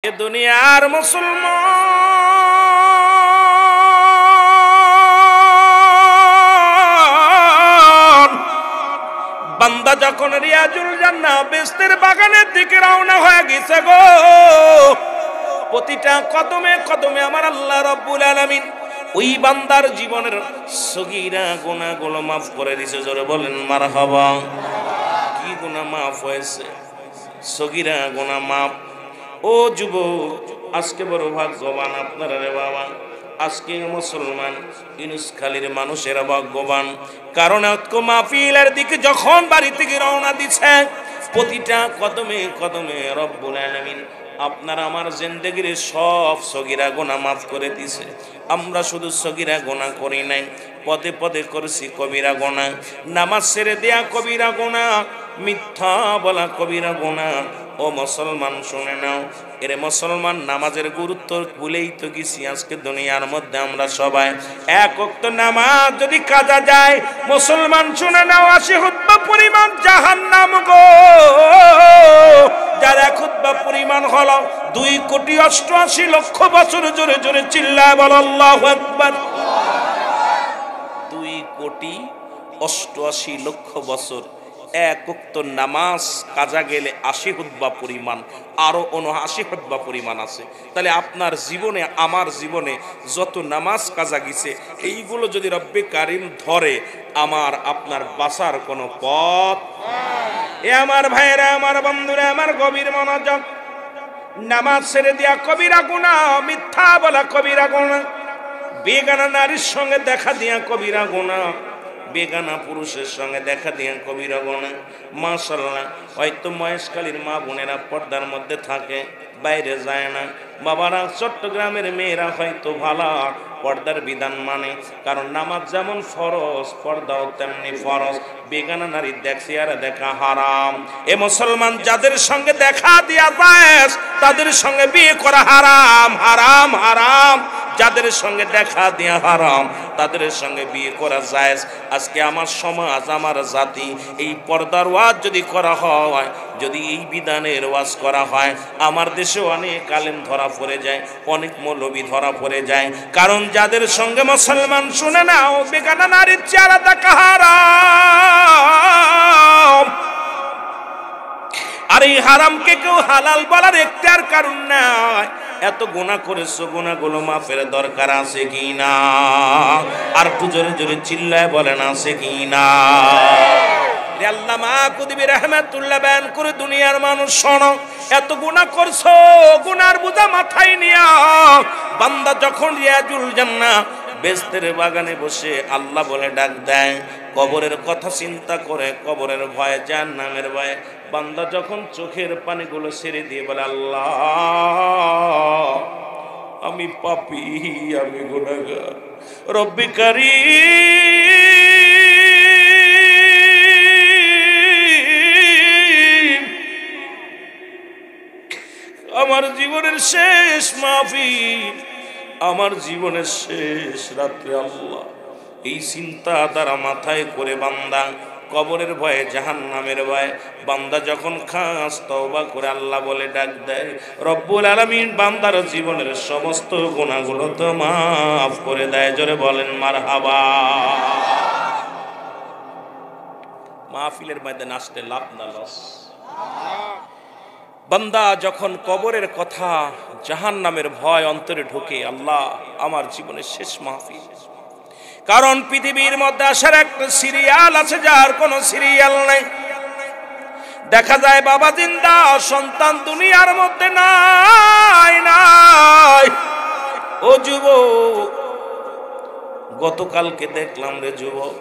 এ দুনিয়ার মুসলমান বান্দা যখন রিয়াজুল জান্নাহ বেহেশতের বাগানের দিকে রওনা হয়ে গেছে গো, প্রতিটা কদমে কদমে আমার আল্লাহ রাব্বুল আলামিন ওই বান্দার জীবনের সগীরা গুনাহগুলো মাফ করে দিয়েছে। জোরে বলেন মারহাবা। কি গুনাহ মাফ হয়েছে? সগীরা গুনাহ মাফ। ও যুবক, আজকে বড় ভাগ্যবান আপনারা রে বাবা। আজকে মুসলমান ইউনুসখালীর মানুষেরা ভাগ্যবান, কারণ আজকে মাহফিলের দিকে যখন বাড়ি থেকে রওনা দিচ্ছে প্রতিটা কদমে কদমে রব্বুল আলামিন আপনার আমার জিন্দেগির সব সগীরা গুনাহ মাফ করে দিয়েছে। আমরা শুধু সগীরা গুনাহ করি নাই, পদে পদে করেছি কবিরা গুনাহ। নামাজ ছেড়ে দেয়া কবিরা গুনাহ, মিথ্যা বলা কবিরা গুনাহ। ও মুসলমান শুনে নাও, এরে মুসলমান নামাজের গুরুত্ব ভুলেই তো গেছি। আজকে দুনিয়ার মধ্যে আমরা সবাই এক ওয়াক্ত নামাজ যদি কাজা যায়, মুসলমান শুনে নাও 80 খুতবা পরিমাণ জাহান্নাম গো। যার এক খুতবা পরিমাণ হলো 2,88,00,000 বছর। জোরে জোরে চিল্লায় বল আল্লাহু আকবার। 2,88,00,000 বছর এক ওয়াক্ত নামাজ কাজা গেলে 80 খুতবা পরিমাণ, আরো 79 খুতবা পরিমাণ আছে। তাহলে আপনার জীবনে আমার জীবনে যত নামাজ কাজা গেছে এইগুলো যদি রব্বে কারিম ধরে, আমার আপনার বাঁচার কোনো পথ। এ আমার ভাইরা, আমার বন্ধুরা, আমার গভীর মনোযোগ। নামাজ ছেড়ে দেয়া কবিরা গুনাহ, মিথ্যা বলা কবিরা গুনাহ, বেগানা নারীর সঙ্গে দেখা দেয়া কবিরা গুনাহ, বেগানা পুরুষের সঙ্গে দেখা দিয়ে কবিরা গুনাহ। মাশাআল্লাহ, হয়তো মহেশখালীর মা বোনেরা পর্দার মধ্যে থাকে, বাইরে যায় না। বাবারা, চট্টগ্রামের মেয়েরা হয়তো ভালো পর্দার বিধান মানে, কারণ নামাজ যেমন ফরজ পর্দাও তেমনি ফরজ। বেগানা নারী দেখছি আর দেখা হারাম। এ মুসলমান, যাদের সঙ্গে দেখা দিয়া যায় তাদের সঙ্গে বিয়ে করা হারাম, হারাম, হারাম। যাদের সঙ্গে দেখা দেয়া হারাম তাদের সঙ্গে বিয়ে করা জায়েজ। আজকে আমার সমাজ, আমার জাতি এই পর্দার ওয়াজ যদি করা হয়, যদি এই বিধানের ওয়াজ করা হয়, আমার দেশে অনেক আলেম ধরা পড়ে যায়, অনেক মৌলবী ধরা পড়ে যায়। কারণ যাদের সঙ্গে মুসলমান শুনে নাও বেগানা নারীর চেহারা দেখা হারাম। আর এই হারামকে কেউ হালাল বলার এখতিয়ার কারণ নাই। এত গুনাহ করেছো, গুনাহগুলো মাফের দরকার আছে কি না? আর একটু জোরে জোরে চিল্লায় বলেন আছে কি না? আল্লামা কুতুবী রাহমাতুল্লাহ বয়ান করে, দুনিয়ার মানুষ শোনো, এত গুনাহ করছো, গুনার বোঝা মাথায় নিয়া বান্দা যখন রিয়াজুল জান্নাহ বেহেশতের বাগানে বসে আল্লাহ বলে ডাক দেয়, কবরের কথা চিন্তা করে, কবরের ভয়ে, জাহান্নামের ভয়ে বান্দা যখন চোখের পানিগুলো ছেড়ে দিয়ে বলে, আল্লাহ আমি পাপী, আমি গুনাহগার, রব্বি কারীম, আমার জীবনের শেষ মাহফিল, আমার জীবনের শেষ রাত্রে আল্লাহ। এই চিন্তা দ্বারা মাথায় করে বান্দা কবরের ভয়ে, জাহান্নামের ভয়ে বান্দা যখন খাস তওবা করে আল্লাহ বলে ডাক দেয়, রব্বুল আলামিন বান্দার জীবনের সমস্ত গুনাহগুলো তো মাফ করে দেয়। জোরে বলেন মারহাবা। মাহফিলের ময়দানে আসতে লাভ না লস। বান্দা যখন কবরের কথা, জাহান্নামের ভয় অন্তরে ঢোকে, আল্লাহ আমার জীবনের শেষ মাহফিল। কারণ পৃথিবীর মধ্যে আসার একটা সিরিয়াল আছে, যার কোনো সিরিয়াল নাই। দেখা যায় বাবা জিন্দা, সন্তান দুনিয়ার মধ্যে নাই, নাই। ও যুবক, গতকালকে দেখলাম রে যুবক,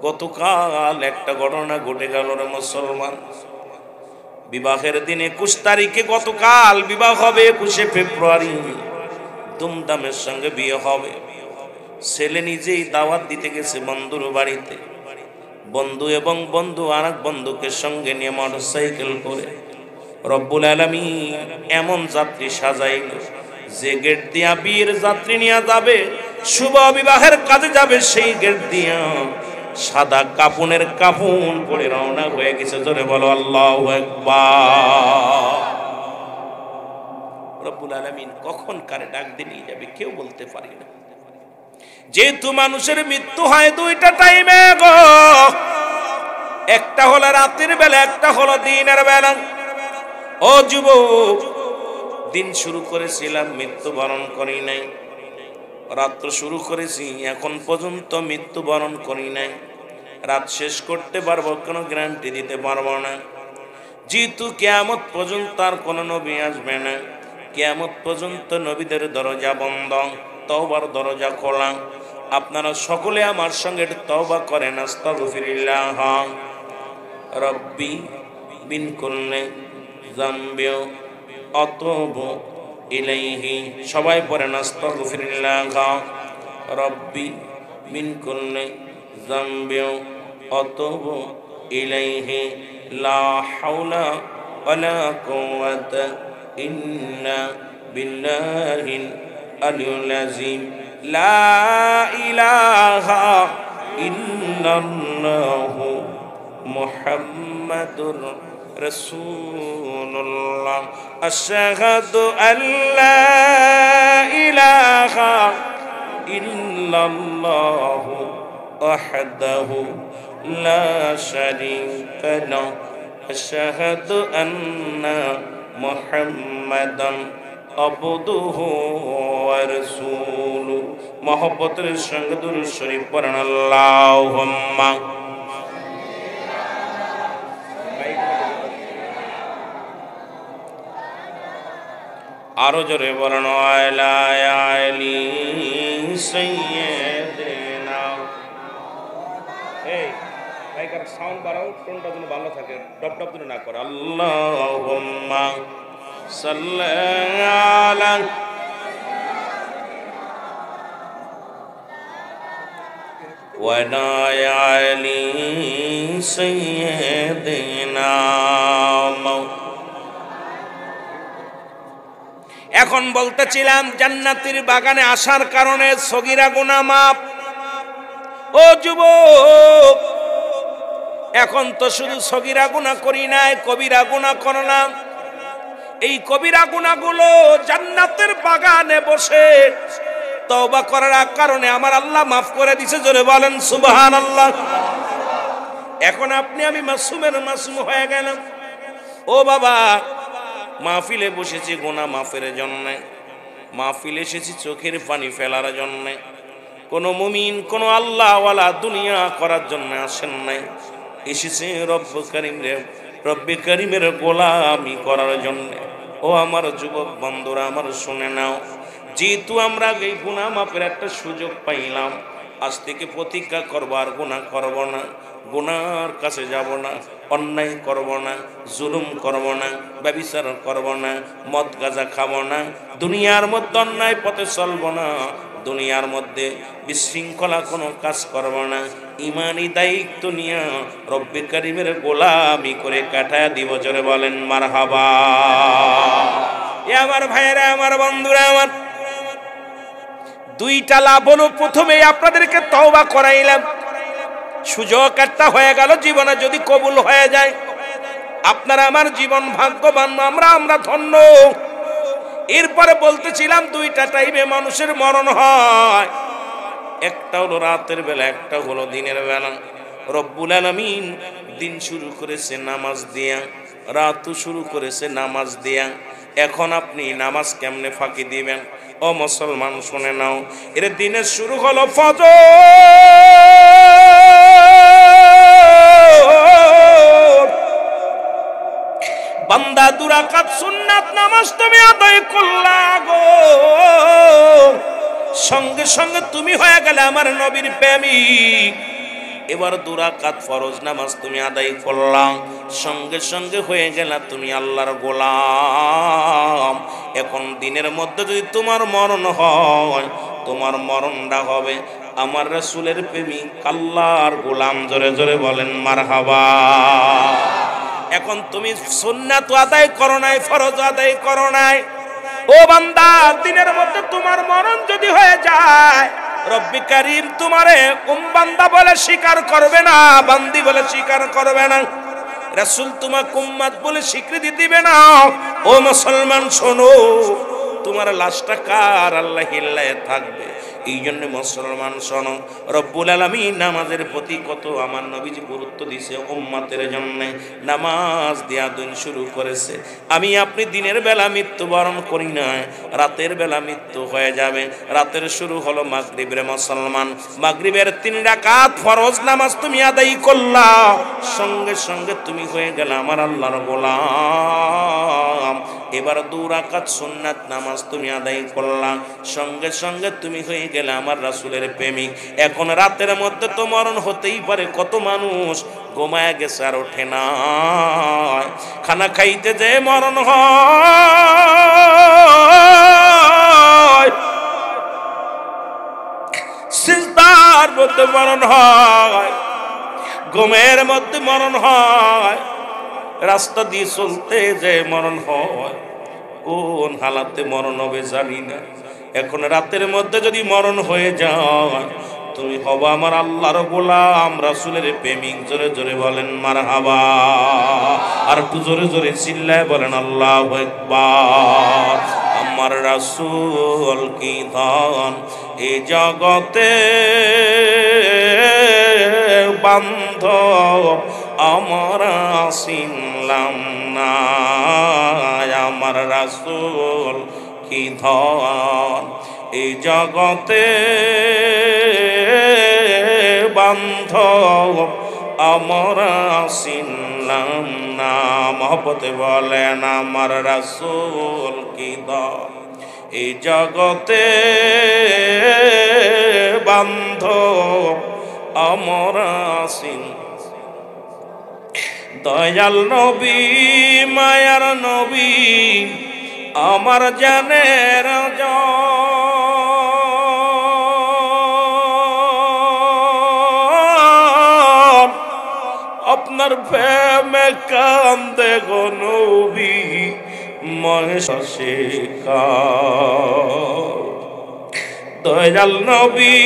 গতকাল একটা ঘটনা ঘটে গেল রে মুসলমান। বিবাহের দিন 21 তারিখে, গতকাল বিবাহ হবে 21শে ফেব্রুয়ারি, ধুমধামের সঙ্গে বিয়ে হবে। ছেলে নিজেই দাওয়াত দিতে গেছে বন্ধুর বাড়িতে। বন্ধু এবং বন্ধু আর এক বন্ধুকে সঙ্গে নিয়ে মোটরসাইকেল করে রব্বুল আলামিন এমন যাত্রী সাজাইল, যে গেট দিয়া বিয়ের যাত্রী নিয়ে যাবে, শুভ বিবাহের কাজে যাবে, সেই গেট দিয়া সাদা কাফনের কাফন পরে রওনা হয়ে গেছে। জোরে বলো আল্লাহু আকবার। রব্বুল আলামিন কখন কারে ডাক দিয়ে নিয়ে যাবে কেউ বলতে পারে না। যেহেতু মানুষের মৃত্যু হয় দুইটা টাইমে গো, একটা হলো রাতের বেলা, একটা হলো দিনের বেলা। ও যুবক, দিন শুরু করেছিলাম, মৃত্যুবরণ করি নাই। রাত্র শুরু করেছি, এখন পর্যন্ত মৃত্যুবরণ করি নাই। রাত শেষ করতে পারবো কোনো গ্যারান্টি দিতে পারবো না। যেহেতু কিয়ামত পর্যন্ত আর কোনো নবী আসবে না, কিয়ামত পর্যন্ত নবীদের দরজা বন্ধ, তওবার দরজা খোলা। আপনারা সকলে আমার সঙ্গে একটু তওবা করেন, আস্তাগফিরুল্লাহ রব্বি বিন কুল্লি যামবি আতুবু ইলাইহি। সবাই পড়েন আস্তাগফিরুল্লাহ রব্বি মিন কুল্লি যামবি আতুবু ইলাইহি লা হাওলা ওয়ালা কুওয়াতা ইল্লা বিল্লাহিল আলিয়্যিল আযীম। লা ইলাহা ইল্লাল্লাহু মুহাম্মাদুর রাসূলুল্লাহ। আশহাদু আল্লা ইলাহা ইল্লাল্লাহু ওয়াহদাহু লা শারীকা লাহু। আশহাদু আন্না মুহাম্মাদান আবদুহু ওয়া রাসূলুহু। মুহাব্বতের সঙ্গে দুরূদ শরীফ পড়েন আল্লাহুম্মা। আরো জোরে বলেন আলা আলি সাইয়্যিদিনা। এই মাইকের সাউন্ড বাড়াও, টোনটা যেন ভালো থাকে, ডপ ডপ যেন না করে। আল্লাহুম্মা সাল্লি আলা ওয়া আলা আলি সাইয়্যিদিনা। এখন বলতেছিলাম জান্নাতের বাগানে আসার কারণে সগীরা গুনাহ মাফ। ও যুবক, এখন তো শুধু সগীরা গুনাহ করি নাই, কবিরা গুনাহ করলাম। এই কবিরা গুনাহগুলো জান্নাতের বাগানে বসে তওবা করার কারণে আমার আল্লাহ মাফ করে দিয়েছে। জোরে বলেন সুবহানাল্লাহ। এখন আপনি আমি মাসুমের মাসুম হয়ে গেলাম। ও বাবা, মাহফিলে বসেছি গুনাহ মাফের জন্য, মাহফিলে এসেছি চোখের পানি ফেলার জন্য। কোন মুমিন, কোন আল্লাহওয়ালা দুনিয়া করার জন্য আসেন নাই, এসেছে রব্বে কারীমের গোলামি করার জন্য। ও আমার যুবক বন্ধুরা, আমার শুনে নাও, যেহেতু আমরা এই গুনাহ মাফের একটা সুযোগ পাইলাম, আজ থেকে প্রতিজ্ঞা করবো আর গুনাহ করব না, গুনার কাছে যাব না, অন্যায় করব না, জুলুম করব না, ব্যভিচার করব না, মদ গাঁজা খাব না, দুনিয়ার মধ্যে অন্যায় পথে চলব না, দুনিয়ার মধ্যে বিশৃঙ্খলা কোনো কাজ করব না। ইমানি দায়িত্ব নিয়ে রব্বে কারীমের গোলামি করে কাটায় দিব। জোরে বলেন মারহাবা। এ আমার ভাইয়েরা, আমার বন্ধুরা, আমার দুইটা লাভ হলো। প্রথমে আপনাদেরকে তওবা করাইলাম, সুযোগ একটা হয়ে গেল, জীবনে যদি কবুল হয়ে যায় আপনারা আমার জীবন ভাগ্যবান, আমরা ধন্য। এরপরে বলতেছিলাম দুইটা টাইমে মানুষের মরণ হয়, একটা হলো রাতের বেলা, একটা হলো দিনের বেলা। রব্বুল আলামিন দিন শুরু করেছে নামাজ দিয়া, রাতও শুরু করেছে নামাজ দিয়া। এখন আপনি নামাজ কেমনে ফাঁকি দিবেন? ও মুসলমান শুনে নাও, এর দিনের শুরু হলো ফজর, বান্দা দুরাকাত সুন্নাত নামাজ তুমি আদায় করলা গো, সঙ্গে সঙ্গে তুমি হয়ে গেলে আমার নবীর প্রেমিক। এবার দুরাকাত ফরজ নামাজ তুমি আদায় করলাম, সঙ্গে সঙ্গে হয়ে গেলা তুমি আল্লাহর গোলাম। এখন দিনের মধ্যে যদি তোমার মরণ হয়, তোমার মরণটা হবে আমার রাসূলের প্রেমিক, আল্লাহর গোলাম। জোরে জোরে বলেন মারহাবা। এখন তুমি সুন্নাত আদায় করো নাই, ফরজ আদায় করো নাই। ও বান্দা, দিনের মধ্যে তোমার মরণ যদি হয়ে যায়, রব্বি কারীম তোমারে বান্দা বলে স্বীকার করবে না, বান্দি বলে স্বীকার করবে না, রাসূল তোমাকে উম্মত বলে স্বীকৃতি দিবে না। ও মুসলমান শোনো, তোমার লাশটা কার আল্লাহ হিল্লায় থাকবে। এই জন্য মুসলমান শোনো, রব্বুল আলামিন নামাজের প্রতি কত আমার নবীজি গুরুত্ব দিয়েছে উম্মতের জন্য। নামাজ দেয়া দিন শুরু করেছে। আমি আপনি দিনের বেলা মৃত্যুবরণ করি না, রাতের বেলা মৃত্যু হয়ে যাবে। রাতের শুরু হলো মাগরিবের মুসলমান, মাগরিবের 3 রাকাত ফরজ নামাজ তুমি আদায় করলা, সঙ্গে সঙ্গে তুমি হয়ে গেল আমার আল্লাহর গোলাম। এবার 2 রাকাত সুন্নাত নামাজ তুমি আদায় করলা, সঙ্গে সঙ্গে তুমি হয়ে গেলে আমার রাসূলের প্রেমিক। এখন রাতের মধ্যে তো মরণ হতেই পারে, কত মানুষ ঘুমায় গেছে আর ওঠে না, খানা খাইতে যে মরণ হয়, সিজদার মধ্যে মরণ হয়, ঘুমের মধ্যে মরণ হয়, রাস্তা দিয়ে চলতে যে মরণ হয়, কোন হালাতে মরণ হবে জানি না। এখন রাতের মধ্যে যদি মরণ হয়ে যায়, তুমি হবা আমার আল্লাহর গোলাম, রাসূলের প্রেমিক। জোরে জোরে বলেন মারহাবা, আর একটু জোরে জোরে চিল্লায় বলেন আল্লাহু আকবার। আমার রাসূল কি ধন এ জগতে বান্ধব আমরা চিনলাম না, আমার রাসূল কি ধন এই জগতে বান্ধব আমরা চিনলাম না। মহব্বতে বলেন আমার রাসূল কি ধন এই জগতে বান্ধব আমরা চিনলাম। দয়াল নবী মায়ার নবী আমার জানের জান, আপনার প্রেমে কান্দে গো নবী মহেশে কার। দয়াল নবী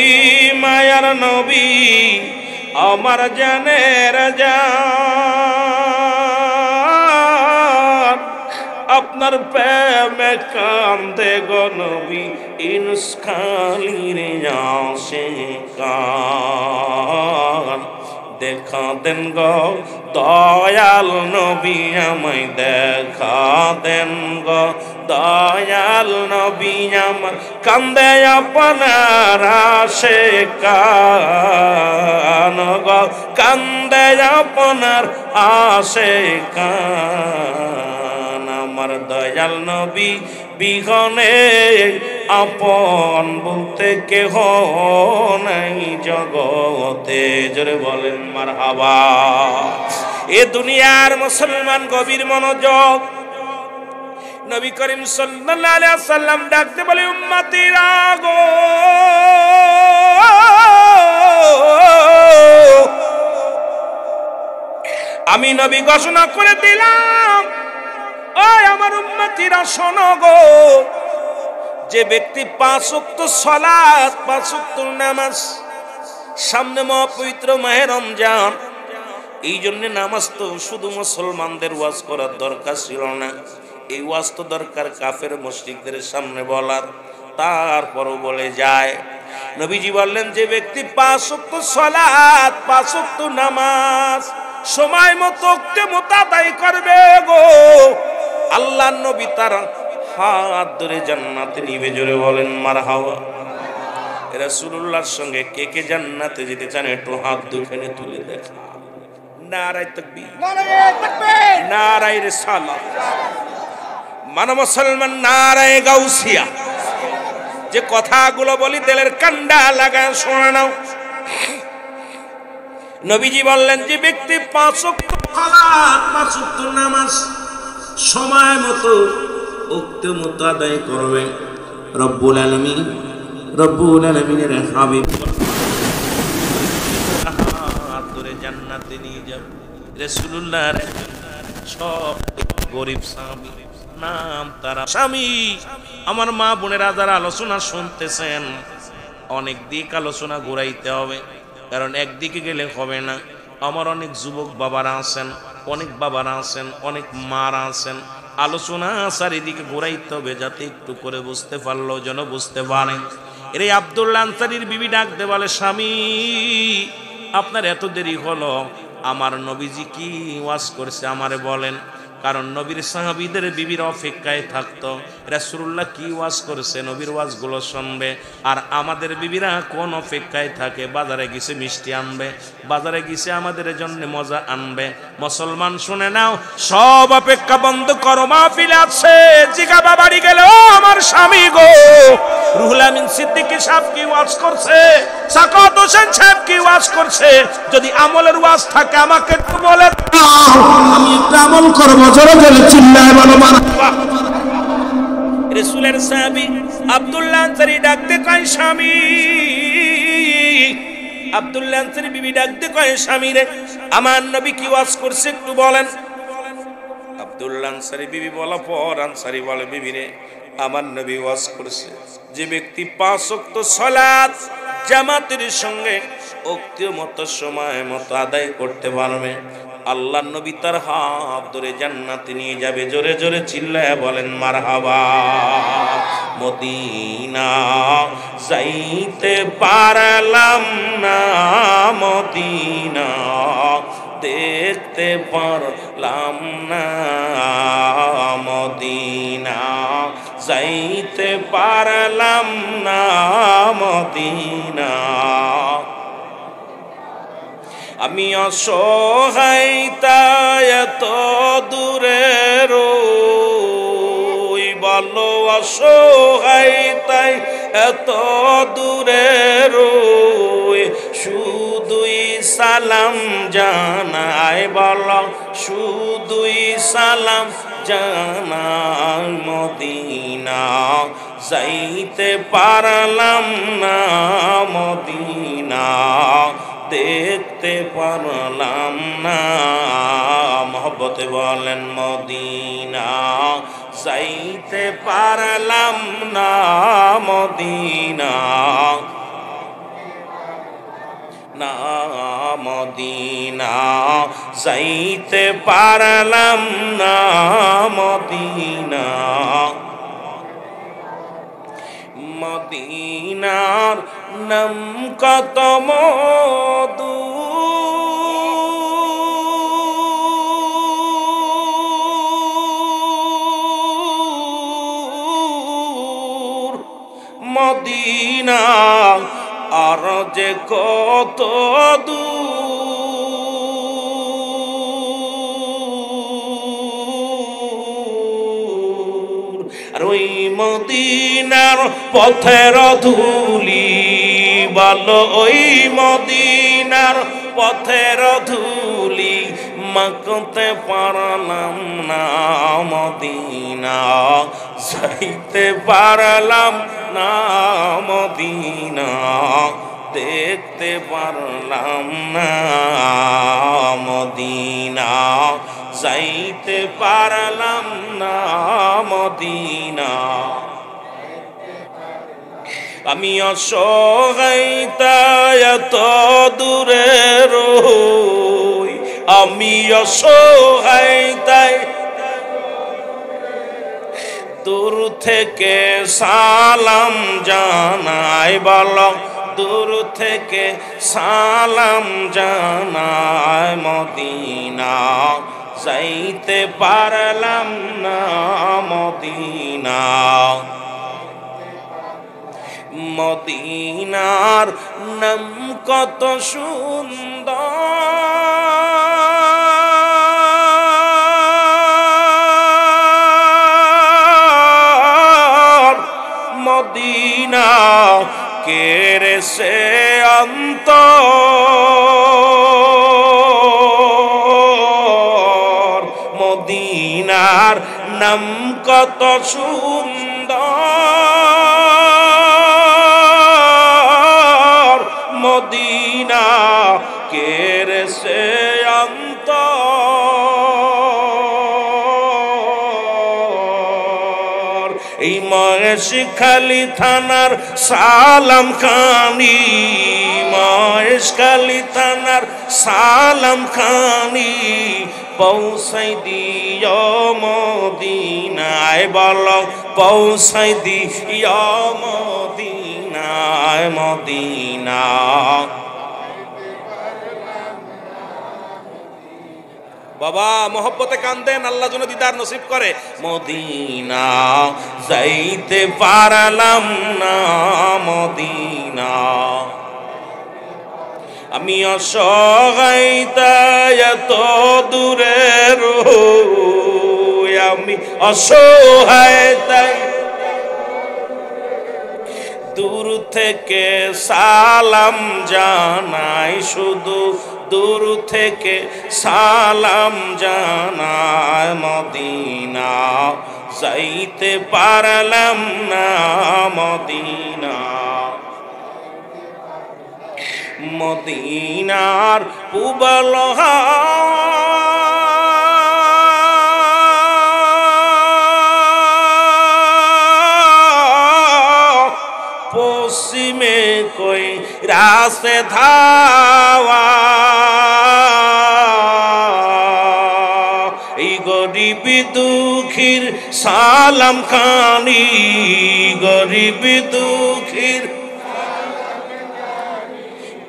মায়ার নবী আমার জানের জান, আপনার প্রেমে কান্দে গো নবী ইনসখালির আশিকান। দেখা দেন গো দয়াল নবী আমায়, দেখা দেন গো দয়াল নবী আমার, কান্দে আপনার আশিকান গো, কান্দে আপনার আশিকান। আমার দয়াল নবী বিহনে আপন বলতে কেহ নাই জগতে। জোরে বলেন মারহাবা। এ দুনিয়ার মুসলমান গভীর মনোযোগ। নবী করিম সাল্লাল্লাহু আলাইহি ওয়াসাল্লাম ডাকতে বলে উম্মতিরা গো, আমি নবী ঘোষণা করে দিলাম, ওই আমার উম্মতিরা শোনো গো, যে ব্যক্তি 5 ওয়াক্ত সালাত 5 ওয়াক্ত নামাজ, সামনে মহাপবিত্র মাহে রমজান, এই জন্য নামাজ তো শুধু মুসলমানদের ওয়াজ করার দরকার ছিল না, এই ওয়াজ তো দরকার কাফের মুশরিকদের সামনে বলার। তারপরও বলে যায়, নবীজি বললেন যে ব্যক্তি 5 ওয়াক্ত সালাত 5 ওয়াক্ত নামাজ সময় মতো ওক্তে মোতাদাই করবে গো, আল্লাহর নবী তার হাত ধরে জান্নাতে নিবে। জোরে বলেন মারহাবা। রাসূলুল্লাহর সঙ্গে কে কে জান্নাতে যেতে চান একটু হাত দুখানে তুলে দেখা। নারায়ে তাকবীর, নারায়ে তাকবীর, নারায়ে রিসালাত। মানে মুসলমান নারায়ে গাউসিয়া। যে কথাগুলো বলি দিলের কান্ডা লাগায় শুনে নাও। নবীজি বললেন যে ব্যক্তি 5 ওয়াক্ত সালাত 5 ওয়াক্ত নামাজ সময় মতো ওক্ত মতো আদায় করবে, রব্বুল আলামিনের হাবিব হাত ধরে জান্নাতে নিয়ে যাবে। রাসূলুল্লাহর সব গরীব সাহাবী নাম তারা স্বামী। আমার মা বোনেরা যারা আলোচনা শুনতেছেন, অনেক দিক আলোচনা ঘুরাইতে হবে, কারণ একদিকে গেলে হবে না। আমার অনেক যুবক বাবারা আছেন, অনেক বাবারা আছেন, অনেক মারা আছেন, আলোচনা চারিদিকে ঘুরাইতে হবে যাতে একটু করে বুঝতে পারলো যেন বুঝতে পারে। এর আব্দুল্লাহ আনসারীর বিবি ডাক দে বলে, স্বামী আপনার এত দেরি হলো, আমার নবীজি কি ওয়াজ করছে আমারে বলেন। কারণ নবীর সাহাবীদের বিবির অপেক্ষায় থাকতো রাসূলুল্লাহ কি ওয়াজ করছে, নবীর ওয়াজগুলো শুনবে। আর আমাদের বিবিরা কোন অপেক্ষায় থাকে, বাজারে গেছে মিষ্টি আনবে, বাজারে গেছে আমাদের জন্য মজা আনবে। মুসলমান শুনে নাও, সব অপেক্ষা বন্ধ করো, মাহফিল আছে, জিগাবা বাড়ি গেল, আমার স্বামী গো রুহুল আমিন সিদ্দিকী সাহেব কি ওয়াজ করছে, সাকাত হোসেন সাহেব কি ওয়াজ করছে, যদি আমলের ওয়াজ থাকে আমাকে একটু বলে আমি একটু আমল করব। জোরে জোরে চিল্লায় বলো মারহাবা। রাসূলের সাহাবী আব্দুল্লাহ আনসারী ডাকতে কয়, স্বামী আব্দুল্লাহ আনসারী বিবি ডাকতে কয়, স্বামী রে আমার নবী কি ওয়াজ করছে একটু বলেন। আব্দুল্লাহ আনসারী বিবি বলা পর আনসারী বলে, বিবি রে আমার নবী ওয়াজ করছে যে ব্যক্তি 5 ওয়াক্ত সালাত জামাতের সঙ্গে ওক্তীয় মতো সময় মতো আদায় করতে পারবে, আল্লাহ নবী তার হাত ধরে জান্নাতে নিয়ে যাবে। জোরে জোরে চিল্লায়া বলেন মারহাবা। মদিনা যাইতে পারলাম না, মদিনা দেখতে পারলাম না, মদিনা যাইতে পারলাম না, মদিনা আমি অসহায় তাই এত দূরে রই, বলো অসহায় তাই এত দূরে রই, শুধুই সালাম জানাই, বলো শুধুই সালাম জানাই, মদিনা যাইতে পারলাম না, মদিনা দেখতে পারলাম না। মহব্বতে বলেন মদিনা যাইতে পারলাম না, মদিনা না, মদিনা যাইতে পারলাম না, মদিনা মদিনার নাম কত মধু, মদিনা আর যে কত দূর, আর ওই মদিনার পথের ধুলি, বলো ওই মদিনার পথের ধুলি মাখতে পারলাম না, মদিনা যাইতে পারলাম না, মদিনা দেখতে পারলাম না, মদিনা যাইতে পারলাম না, মদিনা আমি অসহায় তাই এত দূরে রই, আমি অসহায় তাই দূর থেকে সালাম জানাই, বলো দূর থেকে সালাম জানাই, মদিনা যাইতে পারলাম না, মদিনা মদিনার নাম কত সুন্দর, মদিনা কেড়ে সে অন্তর, মদিনার নাম কত সুন্দর, মদিনা কেড়ে সে অন্তর, এই মহেশখালী থানার সালাম খানি, মহেশখালী থানার সালাম খানি পৌঁছাই দিও মদিনায়, বলো পৌঁছাই দিও মদিনায়, মদিনা। বাবা মোহব্বতে কান্দেন, আল্লাহ যেন দিদার নসিব করে। মদিনা যাইতে পারলাম না, মদিনা আমি অসহায় তাই এত দূরে রই, আমি অসহায় তাই দূর থেকে সালাম জানাই, শুধু দূর থেকে সালাম জানাই। মদিনা যাইতে পারলাম না, মদিনা মদিনার পুবল পশ্চিমে কই রাস্তে ধাওয়া, এই গরিব দুঃখীর সালাম খানি, গরিব দুঃখীর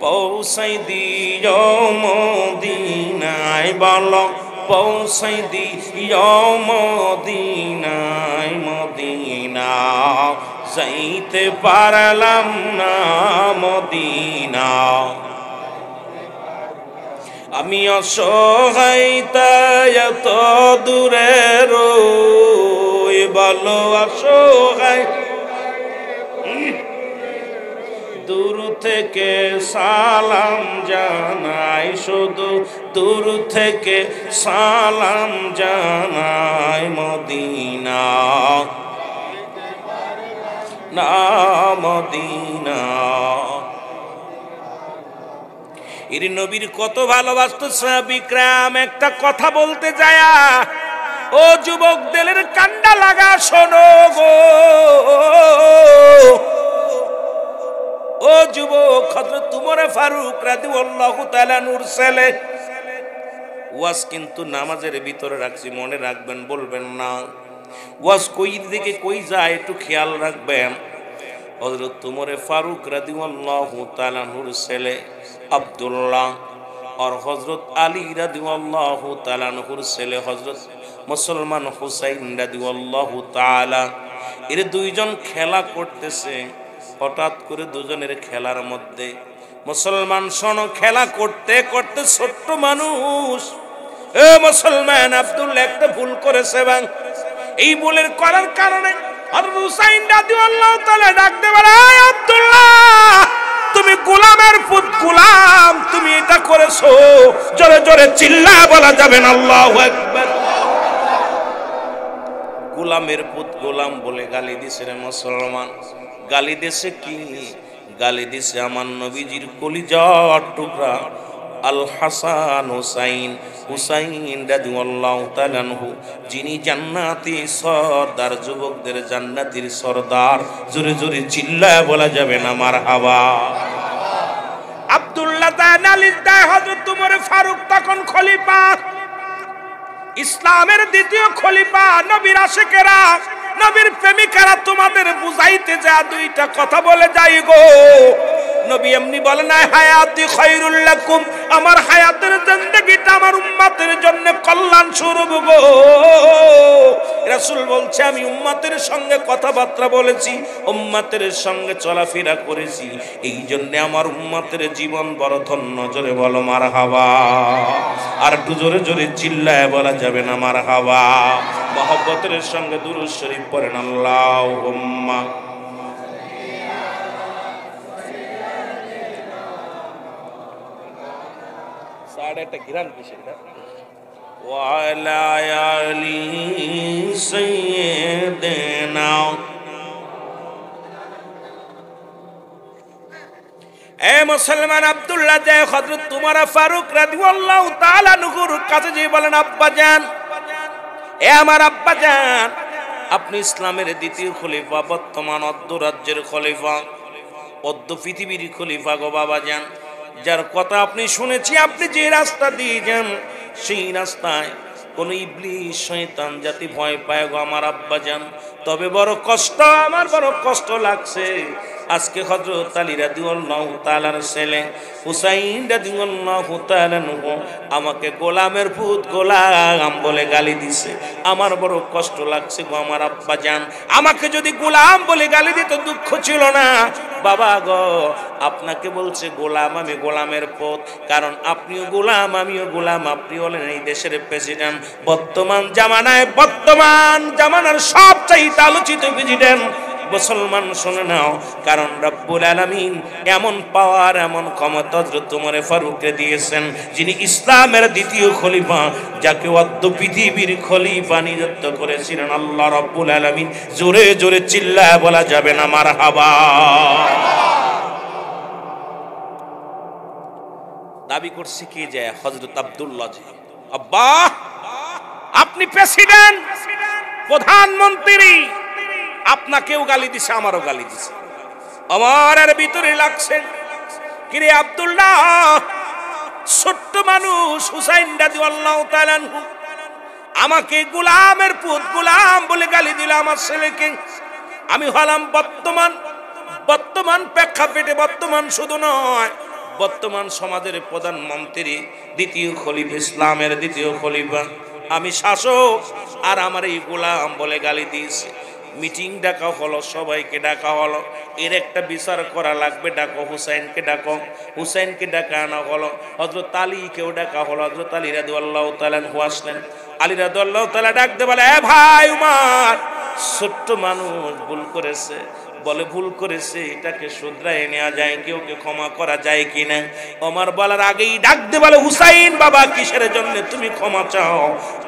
পৌঁছাই দিও মদিনায়, বলো পৌঁছাই দিও মদিনায়, মদিনা যাইতে পারলাম না, মদিনা আমি অসহায় তাই এত দূরে রই, বলো অসহায় দূর থেকে সালাম জানাই, শুধু দূর থেকে সালাম জানাই। মদিনা না, মদিনা এর নবীর কত ভালোবাসতো সাহাবীকরাম। একটা কথা বলতে যায়া, ও যুবক দিলের কান্ডা লাগা শোনো গো, ও যুবক হযরত উমর ফারুক রাদিয়াল্লাহু তাআলা নূর ছেলে। ওয়াজ কিন্তু নামাজের ভিতরে রাখছি, মনে রাখবেন, বলবেন না। ওয়াজ কই দিকে কই যায় একটু খেয়াল রাখবেন। হযরত উমর ফারুক রাদিয়াল্লাহু তাআলা নূর ছেলে আব্দুল্লাহ আর হযরত আলী রাদিয়াল্লাহু তাআলা নূর ছেলে হযরত মুসলমান হুসাইন রাদিয়াল্লাহু তাআলা, এর দুইজন খেলা করতেছে। হঠাৎ করে দুজনের খেলার মধ্যে মুসলমান শোনো, খেলা করতে করতে ছোট্ট মানুষ, এ মুসলমান আব্দুল্লাহ একটা ভুল করেছে, এবং এই ভুলের করার কারণে হযরত হুসাইন রাদিয়াল্লাহু তাআলা ডাকতে বলে, আব্দুল্লাহ তুমি গোলামের পুত, গোলাম তুমি এটা করেছো। জোরে জোরে চিল্লা বলা যাবে না আল্লাহু আকবার। গোলামের পুত গোলাম বলে গালি দিছে রে মুসলমান। গালি দিছে কি? গালি দিছে আমার নবীজির কলিজার টুকরা আল হাসান হুসাইন, হুসাইন রাদিয়াল্লাহু তাআলা আনহু, যিনি জান্নাতি সরদার, যুবকদের জান্নাতির সরদার। জোরে জোরে চিল্লায় বলা যাবে না মারহাবা। আব্দুল্লাহ তাআলার দায় হযরত উমর ফারুক তখন খলিফা, ইসলামের দ্বিতীয় খলিফা। নবীর আশিকেরা, নবীর প্রেমিকারা তোমাদের বুঝাইতে যা দুইটা কথা বলে যাই গো। নবী এমনি বলে না হায়াতি খায়রুল লাকুম, আমার হায়াতের জিন্দেগিটা আমার উম্মতের জন্য কল্যাণ স্বরূপ গো। রাসূল বলছে আমি উম্মতের সঙ্গে কথাবার্তা বলেছি, উম্মতের সঙ্গে চলাফেরা করেছি, এই জন্য আমার উম্মতের জীবন বড় ধন্য। জোরে বলো মারহাবা। আর একটু জোরে জোরে চিল্লায় বলা যাবে না মারহাবা। মহব্বতের সঙ্গে দুরূদ শরীফ পড়েন আল্লাহুম্মা। একটা ঘিরান কিসের ওয়ালা আলি সাইয়্যিদিনা। এ মুসলমান আব্দুল্লাহ যে হযরত উমর ফারুক রাদিয়াল্লাহু তাআলা আনহুর কাছে যে বলেন, আব্বা জান, এ আমার আব্বা জান, আপনি ইসলামের দ্বিতীয় খলিফা, বর্তমান অদ্য রাজ্যের খলিফা, অদ্য পৃথিবীর খলিফা গো বাবাজান। যার কথা আপনি শুনেছি, আপনি যে রাস্তা দিয়ে যান সেই রাস্তায় কোন ইবলিস শয়তান জাতি ভয় পায় গো আমার আব্বাজান। তবে বড় কষ্ট, আমার বড় কষ্ট লাগছে আজকে হযরত আলী রাদিয়াল্লাহু তাআলার ছেলে হুসাইন রাদিয়াল্লাহু তাআলা আমাকে গোলামের পুত গোলাম বলে গালি দিছে। আমার বড় কষ্ট লাগছে গো আমার আব্বাজান। আমাকে যদি গোলাম বলে গালি দিত দুঃখ ছিল না বাবা গো। আপনাকে বলছে গোলাম, আমি গোলামের পুত, কারণ আপনিও গোলাম আমিও গোলাম। আপনি হলেন এই দেশের প্রেসিডেন্ট, বর্তমান জামানার সবচাইতে আলোচিত প্রেসিডেন্ট। মুসলমান শুনে নাও, কারণ রব্বুল আলামিন এমন পাওয়ার, এমন ক্ষমতা হযরত ওমর ফারুককে দিয়েছেন, যিনি ইসলামের দ্বিতীয় খলিফা, যাকে অদ্য পৃথিবীর খলিফা নিযুক্ত করেছিলেন আল্লাহ রব্বুল আলামিন। জোরে জোরে চিল্লায় বলা যাবে না মারহাবা। দাবি করছে কি যে হযরত আব্দুল্লাহ জি, আব্বা আপনি প্রেসিডেন্ট, প্রধানমন্ত্রী, আপনাকেও গালি দিছে আমারও গালি দিছে। আমার ভিতরে লাগছে কিরে আব্দুল্লাহ, ছোট্ট মানুষ হুসাইন রাদিয়াল্লাহু তাআলা আমাকে গোলামের পুত গোলাম বলে গালি দিল আমার ছেলেকে। আমি হলাম বর্তমান প্রেক্ষাপটে, বর্তমান শুধু নয়, বর্তমান সমাজের প্রধানমন্ত্রী, দ্বিতীয় খলিফা, ইসলামের দ্বিতীয় খলিফা। আমি শাসক, আর আমার এই গোলাম বলে গালি দিয়েছে। মিটিং ডাকা হলো, সবাইকে ডাকা হলো, এর একটা বিচার করা লাগবে, ডাকো হুসাইনকে ডাকো। হুসাইনকে ডাকা আনা হলো, হযরত আলীকেও ডাকা হলো। হযরত আলী রাদিয়াল্লাহু তাআলা আসলেন। আলী রাদিয়াল্লাহু তাআলা ডাকতে বলে, এ ভাই উমর, ছোট্ট মানুষ ভুল করেছে, বলে ভুল করেছে, এটাকে শুধরায় নেওয়া যায়, কেউকে ক্ষমা করা যায় কিনা। ওমর বলার আগেই ডাকতে বলে, হুসাইন বাবা কিসের জন্য তুমি ক্ষমা চাও?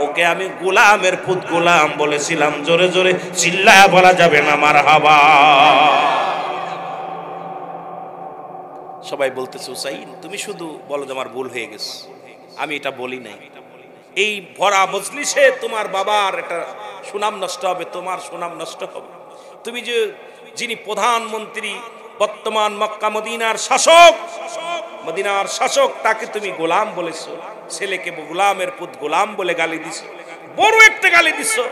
ওকে আমি গোলামের পুত গোলাম বলেছিলাম। জোরে জোরে চিল্লায়া বলা যাবে না মারহাবা। সবাই বলতেছে, হুসাইন তুমি শুধু বলো যে আমার ভুল হয়ে গেছে, আমি এটা বলি নাই। এই ভরা মজলিসে তোমার বাবার একটা সুনাম নষ্ট হবে, তোমার সুনাম নষ্ট হবে। তুমি যে যিনি প্রধানমন্ত্রী, বর্তমান মক্কা মদিনার শাসক, তাকে তুমি গোলাম বলেছো, ছেলেকে গোলামের পুত গোলাম বলে গালি দিছো, বড় একটা গালি দিছো।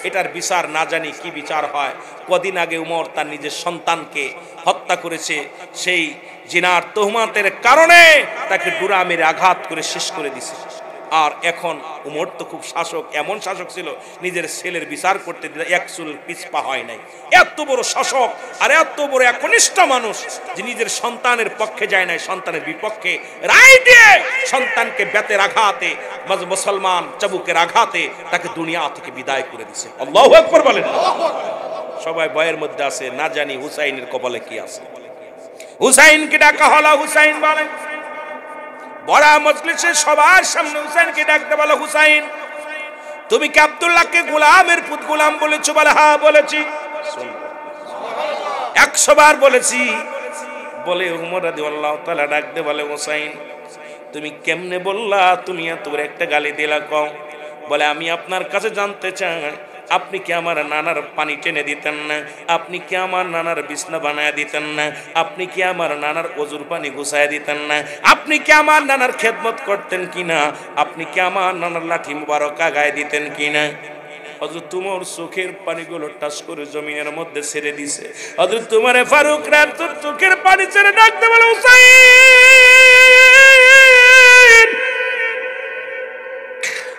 এটার বিচার না জানি কি বিচার হয়। কদিন আগে উমর তার নিজের সন্তানকে হত্যা করেছে, সেই জিনার তহমাতের কারণে তাকে ডুরা মেরে আঘাত করে শেষ করে দিছে। আর এখন উমর তো খুব শাসক, এমন শাসক ছিল নিজের ছেলের বিচার করতে দিলে এক চুল পিছপা হয় নাই। এত বড় শাসক আর এত বড় একনিষ্ঠ মানুষ যে নিজের সন্তানের পক্ষে যায় নাই, সন্তানের বিপক্ষে রায় দিয়ে সন্তানকে বেতের আঘাতে, মুসলমান চাবুকের আঘাতে তাকে দুনিয়া থেকে বিদায় করে দিছে। আল্লাহু আকবার বলেন। সবাই ভয়ের মধ্যে আছে, না জানি হুসাইনের কপালে কি আছে। হুসাইনকে ডাকা হলো, হুসাইন বলেন, বড় মজলিসে সবার সামনে হুসাইনকে ডাকতে বলো, হুসাইন তুমি কি আব্দুল্লাহকে গোলামের পুত গোলাম বলেছো? বলে হ্যাঁ বলেছি। 100 বার বলেছি। বলে উমর রাদিয়াল্লাহু তাআলা ডাকতে বলে, হুসাইন তুমি কেমনে বললা? তুমি এত বড় একটা গালি দিলা কও? বলে আমি আপনার কাছে জানতে চাই, আপনি কি আমার নানার পানি টেনে দিতেন না? আপনি কি আমার নানার বিছনা বানায় দিতেন না? আপনি কি আমার নানার ওজুর পানি গুছায় দিতেন না? আপনি কি আমার নানার খেদমত করতেন কিনা? আপনি কি আমার নানার লাঠি মুবারক গায়ে দিতেন কিনা? হযরত তোমার চোখের পানিগুলো টাচ করে জমিনের মধ্যে ছেড়ে দিছে। হযরত তোমার ফারুক রাত চোখের পানি ছেড়ে ডাকতে বলে, হুসাইন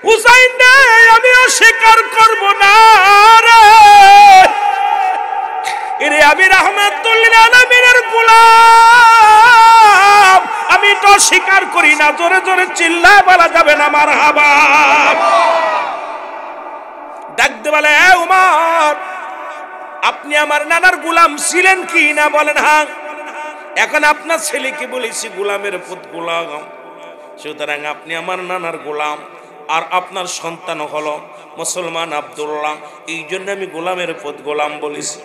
হুসাইন রে, আমি অস্বীকার করব না রে, এরে আমি রাহমাতুল লিল আলামিনের গোলাম, আমি তো অস্বীকার করি না। জোরে জোরে চিল্লায় বলা যাবে না মারহাবা। ডাকতে বলে, এ উমর আপনি আমার নানার গোলাম ছিলেন কি না? বলেন হ্যাঁ। এখন আপনার ছেলেকে বলেছি গোলামের পুত গোলাম, সুতরাং আপনি আমার নানার গোলাম, আর আপনার সন্তান হলো মুসলমান আব্দুল্লাহ, এই জন্য আমি গোলামের পুত গোলাম বলেছি।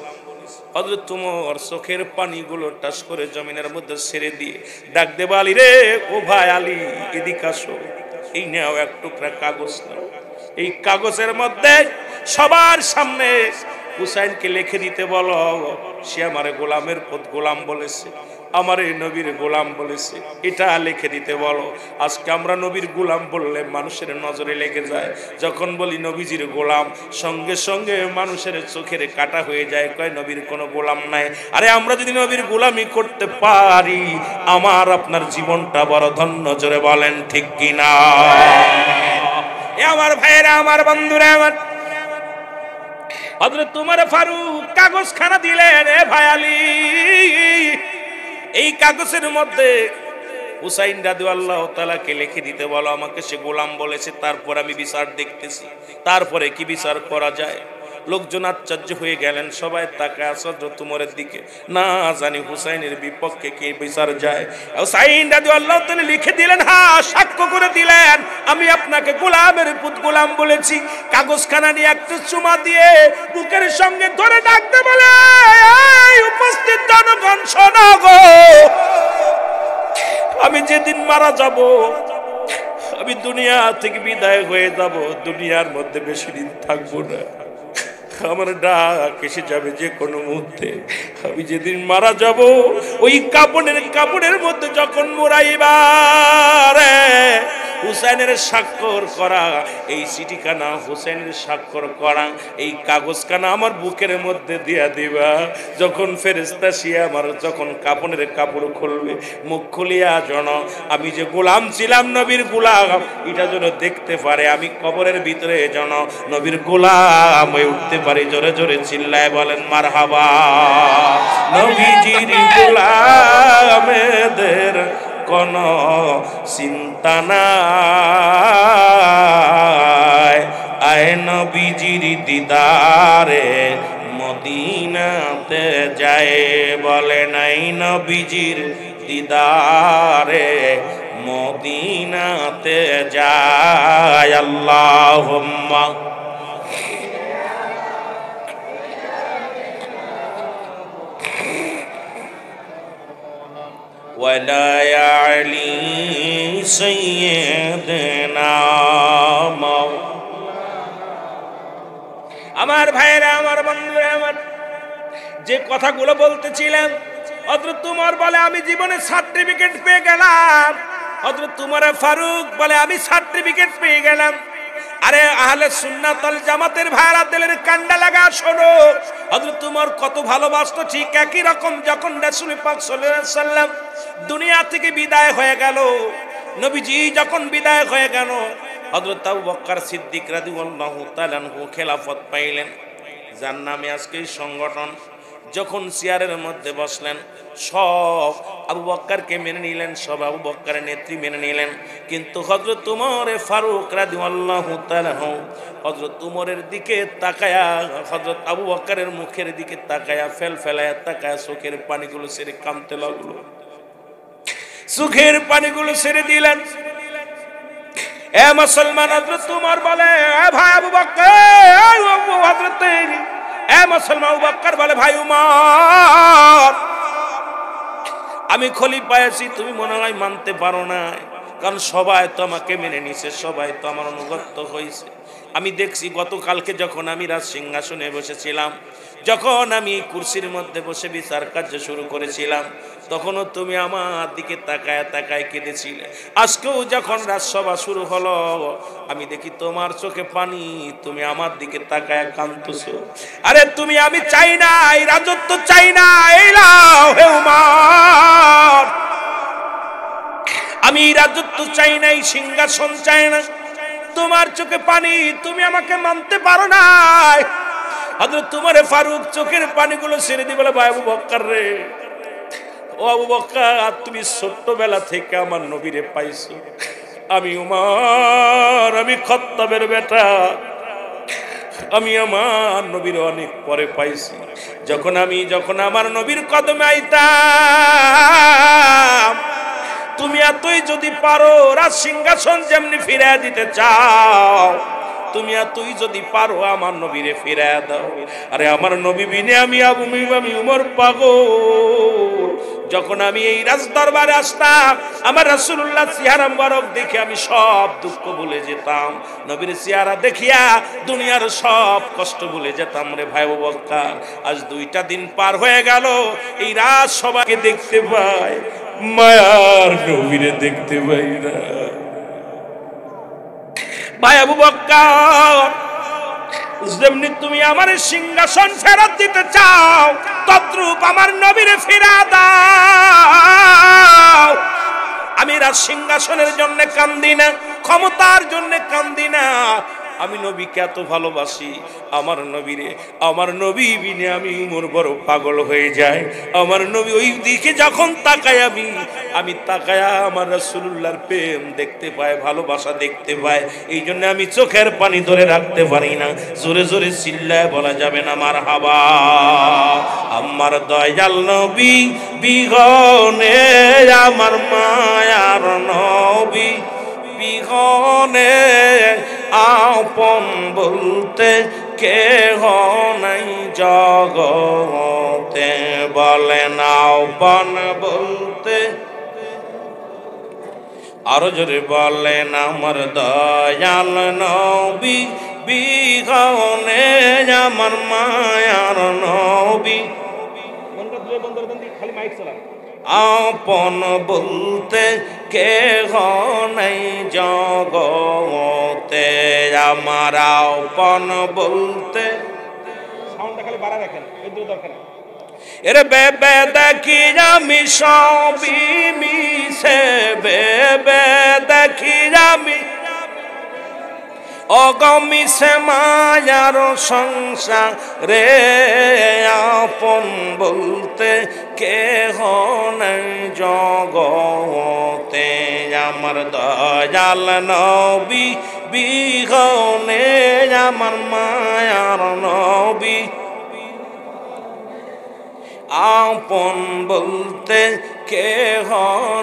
হযরত তোমার চোখের পানিগুলো টাচ করে জমিনের মধ্যে ছেড়ে দিয়ে ডাক দেব, আলী রে, ও ভাই আলী এদিকে আসো, এই নাও এক টুকরা কাগজ নাও, এই কাগজের মধ্যে সবার সামনে হুসাইনকে লিখে দিতে বলো, সে আমারে গোলামের পথ গোলাম বলেছে, আমার এই নবীর গোলাম বলেছে, এটা লিখে দিতে বলো। আজকে আমরা নবীর গোলাম বললে মানুষের নজরে লেগে যায়, যখন বলি নবীজির গোলাম সঙ্গে সঙ্গে মানুষের চোখের কাটা হয়ে যায়, কয় নবীর কোনো গোলাম নাই। আরে আমরা যদি নবীর গোলামি করতে পারি আমার আপনার জীবনটা বড় ধন্য, জোরে বলেন ঠিক কিনা? এ আমার ভাইয়েরা, আমার বন্ধুরা, আমার হযরত উমর ফারুক কাগজখানা দিলেন, এ ভাই আলী এই কাগজের মধ্যে হুসাইন রাদিয়াল্লাহু তাআলাকে লিখে দিতে বলো, আমাকে সে গোলাম বলেছে, তারপর আমি বিচার দেখতেছি, তারপরে কি বিচার করা যায়। লোকজন আশ্চর্য হয়ে গেলেন, সবাই তাকায় হযরত উমরের দিকে, না জানি হুসাইনের বিপক্ষে কি বিচার যায়। হুসাইন রাদিয়াল্লাহু তাআলা লিখে দিলেন, হ্যাঁ সাক্ষ্য করে দিলেন, আমি আপনাকে গোলামের পুত গোলাম বলেছি। কাগজখানা নিয়ে একটা চুমা দিয়ে বুকের সঙ্গে ধরে ডাকতে বলে, এই উপস্থিত জনগণ শোনো গো, আমি যেদিন মারা যাব, আমি দুনিয়া থেকে বিদায় হয়ে যাব, দুনিয়ার মধ্যে বেশি দিন থাকবো না, আমার ডাক এসে যাবে যে কোনো মুহূর্তে। আমি যেদিন মারা যাব ওই কাপড়ের মধ্যে যখন মোরাইবার হুসাইনের স্বাক্ষর করা এই চিঠিখানা, হুসাইনের স্বাক্ষর করা এই কাগজখানা আমার বুকের মধ্যে দিয়া দিবা। যখন ফেরেশতা সে আমার যখন কাপড়ের কাপড় খুলবে, মুখ খুলিয়া যেন আমি যে গোলাম ছিলাম, নবীর গোলাম, এটা যেন দেখতে পারে, আমি কবরের ভিতরে যেন নবীর গোলাম হয়ে উঠতে পারি। জোরে জোরে চিল্লায় বলেন মারহাবা। নবীজির গোলামেদের কোন চিন্তা নাই, আয় নবীজির দিদারে মদিনাতে যায়, বলে নাই নবীজির দিদারে মদিনাতে যায়। আল্লাহুম্মা ওয়ালা আলী সাইয়্যিদনা। আমার ভাইরা, আমার বন্ধুরা, আমার যে কথাগুলো বলতেছিলাম, হযরত উমর বলে আমি জীবনে সার্টিফিকেট পেয়ে গেলাম, হযরত উমর ফারুক বলে আমি সার্টিফিকেট পেয়ে গেলাম। আরে আহলে সুন্নাত ওয়াল জামাতের ভাইরা, দিলের কান্ডা লাগা শোনো, হযরত উমর কত ভালোবাসতো, ঠিক একই রকম যখন রাসূল পাক সাল্লাল্লাহু আলাইহি ওয়াসাল্লাম দুনিয়া থেকে বিদায় হয়ে গেল, নবীজি যখন বিদায় হয়ে গেল, হযরত আবু বকর সিদ্দিক রাদিয়াল্লাহু তাআলা আনহু খেলাফত পাইলেন। যার নামে আজকে এই সংগঠন, যখন চেয়ারের মধ্যে বসলেন সব আবু বকরকে মেনে নিলেন, সব আবু বকরের নেত্রী মেনে নিলেন। কিন্তু হযরত উমর ফারুক রাদিয়াল্লাহু তাআলা হযরত উমরের দিকে তাকায়া, হযরত আবু বকরের মুখের দিকে তাকায়া, ফেলায়া তাকায়া চোখের পানিগুলো ছেড়ে কাঁদতে লাগলো, চোখের পানিগুলো ছেড়ে দিলেন। এ মুসলমান, হযরত উমর বলে, এ ভাই আবু বকর, হযরত এ মুসলমান আবু বকর বলে, ভাই উমর, আমি খলিফা আছি, তুমি মনে হয় মানতে পারো না, কারণ সবাই তো আমাকে মেনে নিছে, সবাই তো আমার অনুগত হয়েছে। আমি দেখছি গতকালকে যখন আমি রাজ সিংহাসনে বসেছিলাম, যখন আমি কুরসির মধ্যে বসে বিচার কার্য শুরু করেছিলাম, তখনও তুমি আমার দিকে তাকায় তাকায় কেঁদেছিলে। আজকেও যখন রাজসভা শুরু হলো, আমি দেখি তোমার চোখে পানি, তুমি আমার দিকে তাকায় কাঁদতেছো। আরে তুমি, আমি চাই না এই রাজত্ব, চাই না এই লাও হে উমর, আমি রাজত্ব চাই না, এই সিংহাসন চাই না, তোমার চোখে পানি, তুমি আমাকে মানতে পারো না। হযরত উমর ফারুক চোখের পানিগুলো ছেড়ে দিয়ে বলে, ভাই আবু বকর রে, ও আবু বকর, তুমি ছোট্টবেলা থেকে আমার নবীরে পাইছো, আমি উমর, আমি খাত্তাবের বেটা, আমি আমার নবীর অনেক পরে পাইছি। যখন আমার নবীর কদমে আইতাম, তুমি এতই যদি পারো রাজ সিংহাসন যেমনি ফিরিয়ে দিতে চাও, তুমি এতই যদি পারো আমার নবীরে ফিরিয়ে দাও। আরে আমার নবী বিনে আমি উমর পাগল, যখন আমি এই রাজ দরবারে আসতাম, আমার রাসূলুল্লাহ চেহারা মুবারক দেখে আমি সব দুঃখ ভুলে যেতাম। নবীর চেহারা দেখিয়া দুনিয়ার সব কষ্ট ভুলে যেতাম রে ভাই আবু বকর। আজ 2টা দিন পার হয়ে গেল, এই রাত সবাইকে দেখতে পাই, মায়ার নবীরে দেখতে পাই না। ভাই আবু বকর, যেমনি তুমি আমার সিংহাসন ফেরত দিতে চাও, তদ্রূপ আমার নবীরে ফিরা দাও। আমি রাজ সিংহাসনের জন্য কান্দি না, ক্ষমতার জন্য কান্দি না, আমি নবীকে এত ভালোবাসি। আমার নবীরে, আমার নবী বিনে আমি মোর বড় পাগল হয়ে যায়। আমার নবী ওই দিকে যখন তাকাই, আমি তাকায়া আমার রাসূলুল্লাহর প্রেম দেখতে পাই, ভালোবাসা দেখতে পাই। এই জন্য আমি চোখের পানি ধরে রাখতে পারি না। জোরে জোরে চিল্লায় বলা যাবে না মারহাবা। আমার দয়াল নবী বিহনে, আমার মায়ার নবী বিহনে, আপন বলতে কেহ নাই জগতে। বলেন আপন বলতে, আরো জোরে বলেন আমার দয়াল নবী বিহনে, আমার মায়ার নবী। খালি মাইক চালান। আপন বলতে কেহ নাই জগতে, আমার আপন বলতে। সাউন্ডটা খালি বাড়া রাখেন, এর দরকার নেই। এরে বেবে দেখি আমি সবই মিশে, বেবে দেখি আমি অগমিছে মায়ার সংসারে, আপন বলতে কেহ নাই জগতে, আমার দয়াল নবী বিহনে, আমার মায়ার নবী। আপন বলতে কেহ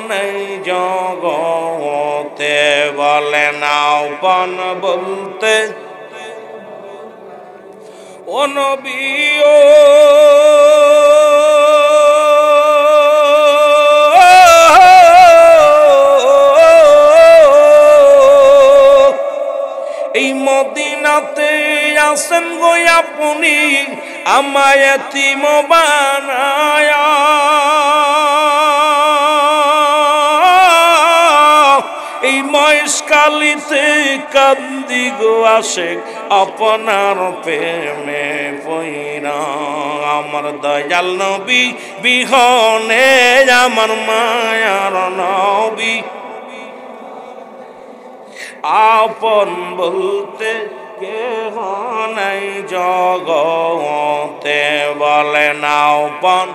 নাই জগতে, বলেন আপন বলতে। ও নবী ও এই মদিনাতে আসেন গো আপনি, আমায় এতিম বানায়া। এই মহেশখালীতে কান্দি গো আশেক আপনার প্রেমে পইরা। আমার দয়াল নবী বিহনে, আমার মায়ার নবী। আপন বলতে কেহ নাই জগতে, বলেন আপন।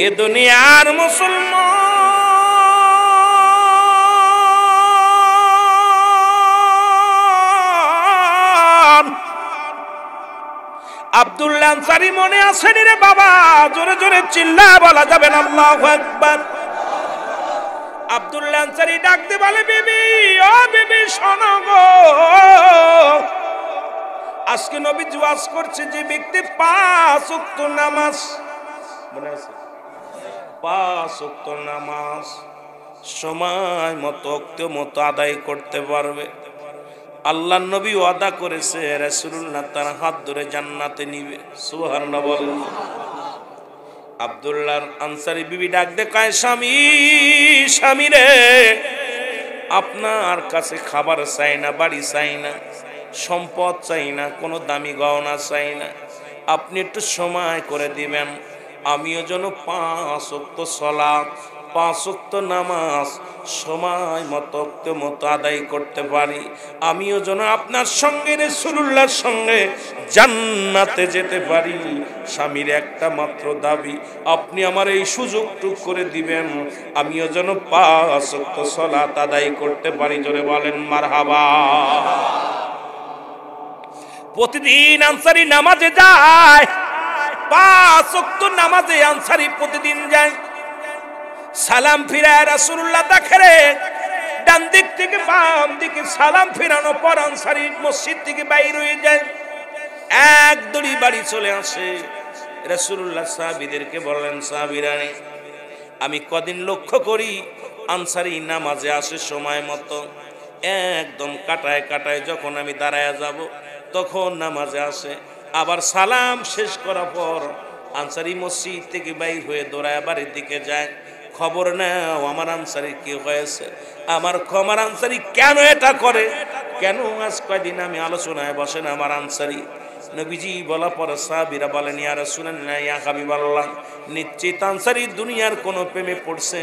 এ দুনিয়ার মুসলমান আব্দুল্লাহ আনসারী মনে আসেনি রে বাবা? জোরে জোরে চিল্লা বলা যাবে না আল্লাহু আকবার। আব্দুল্লাহ আনসারী ডাকতে বলে, বিবি ও বিবি শোনো গো, আজকে নবী ওয়াজ করছে যে ব্যক্তি 5 ওয়াক্ত নামাজ, মনে আছে 5 ওয়াক্ত নামাজ সময় মতো ওয়াক্ত মতো আদায় করতে পারবে, আল্লাহর নবী ওয়াদা করেছে রাসূলুল্লাহ তার হাত ধরে জান্নাতে নিবে। সুবহানাল্লাহ বলেন। আব্দুল্লাহ আনসারী বিবি ডাক দে কয়, স্বামী স্বামী রে, আপনার কাছে খাবার চাই না, বাড়ি চাই না, সম্পদ চাই না, কোনো দামি গহনা চাই না, আপনি একটু সময় করে দিবেন, আমিও যেন 5 ওয়াক্ত সালাত 5 ওয়াক্ত নামাজ সময় মতো আদায় করতে পারি, আমিও যেন আপনার সঙ্গে রাসূলুল্লাহর সঙ্গে জান্নাতে যেতে পারি। স্বামীর একটা মাত্র দাবি, আপনি আমার এই সুযোগটুকু করে দিবেন, আমিও যেন 5 ওয়াক্ত সালাত আদায় করতে পারি। জোরে বলেন মারহাবা। প্রতিদিন আনসারী নামাজে যায়, 5 ওয়াক্ত নামাজে আনসারী প্রতিদিন যায়। সালাম ফিরায় রাসূলুল্লাহ দেখে, ডান দিক থেকে বাম দিকে সালাম ফিরানো পর আনসারী মসজিদ থেকে বাইর হয়ে যায়, এক দড়ি বাড়ি চলে আসে। রাসূলুল্লাহ সাহাবীদেরকে বললেন, সাহাবীরানি আমি কদিন লক্ষ্য করি আনসারী নামাজে আসে সময় মতো, একদম কাটায় কাটায় যখন আমি দাঁড়ায় যাব তখন নামাজে আসে, আবার সালাম শেষ করার পর আনসারী মসজিদ থেকে বাইর হয়ে দৌড়ায় বাড়ির দিকে যায়। খবর নাও আমার আনসারী কি হয়েছে, আমার আনসারী কেন এটা করে, কেন আজ কয়দিন আমি আলোচনায় বসেন আমার আনসারী। নবীজি বলা পরে সাহাবীরা বলেন, ইয়া রাসূলুল্লাহ ইয়া হাবিবাল্লাহ, নিশ্চিত আনসারী দুনিয়ার কোনো প্রেমে পড়ছে,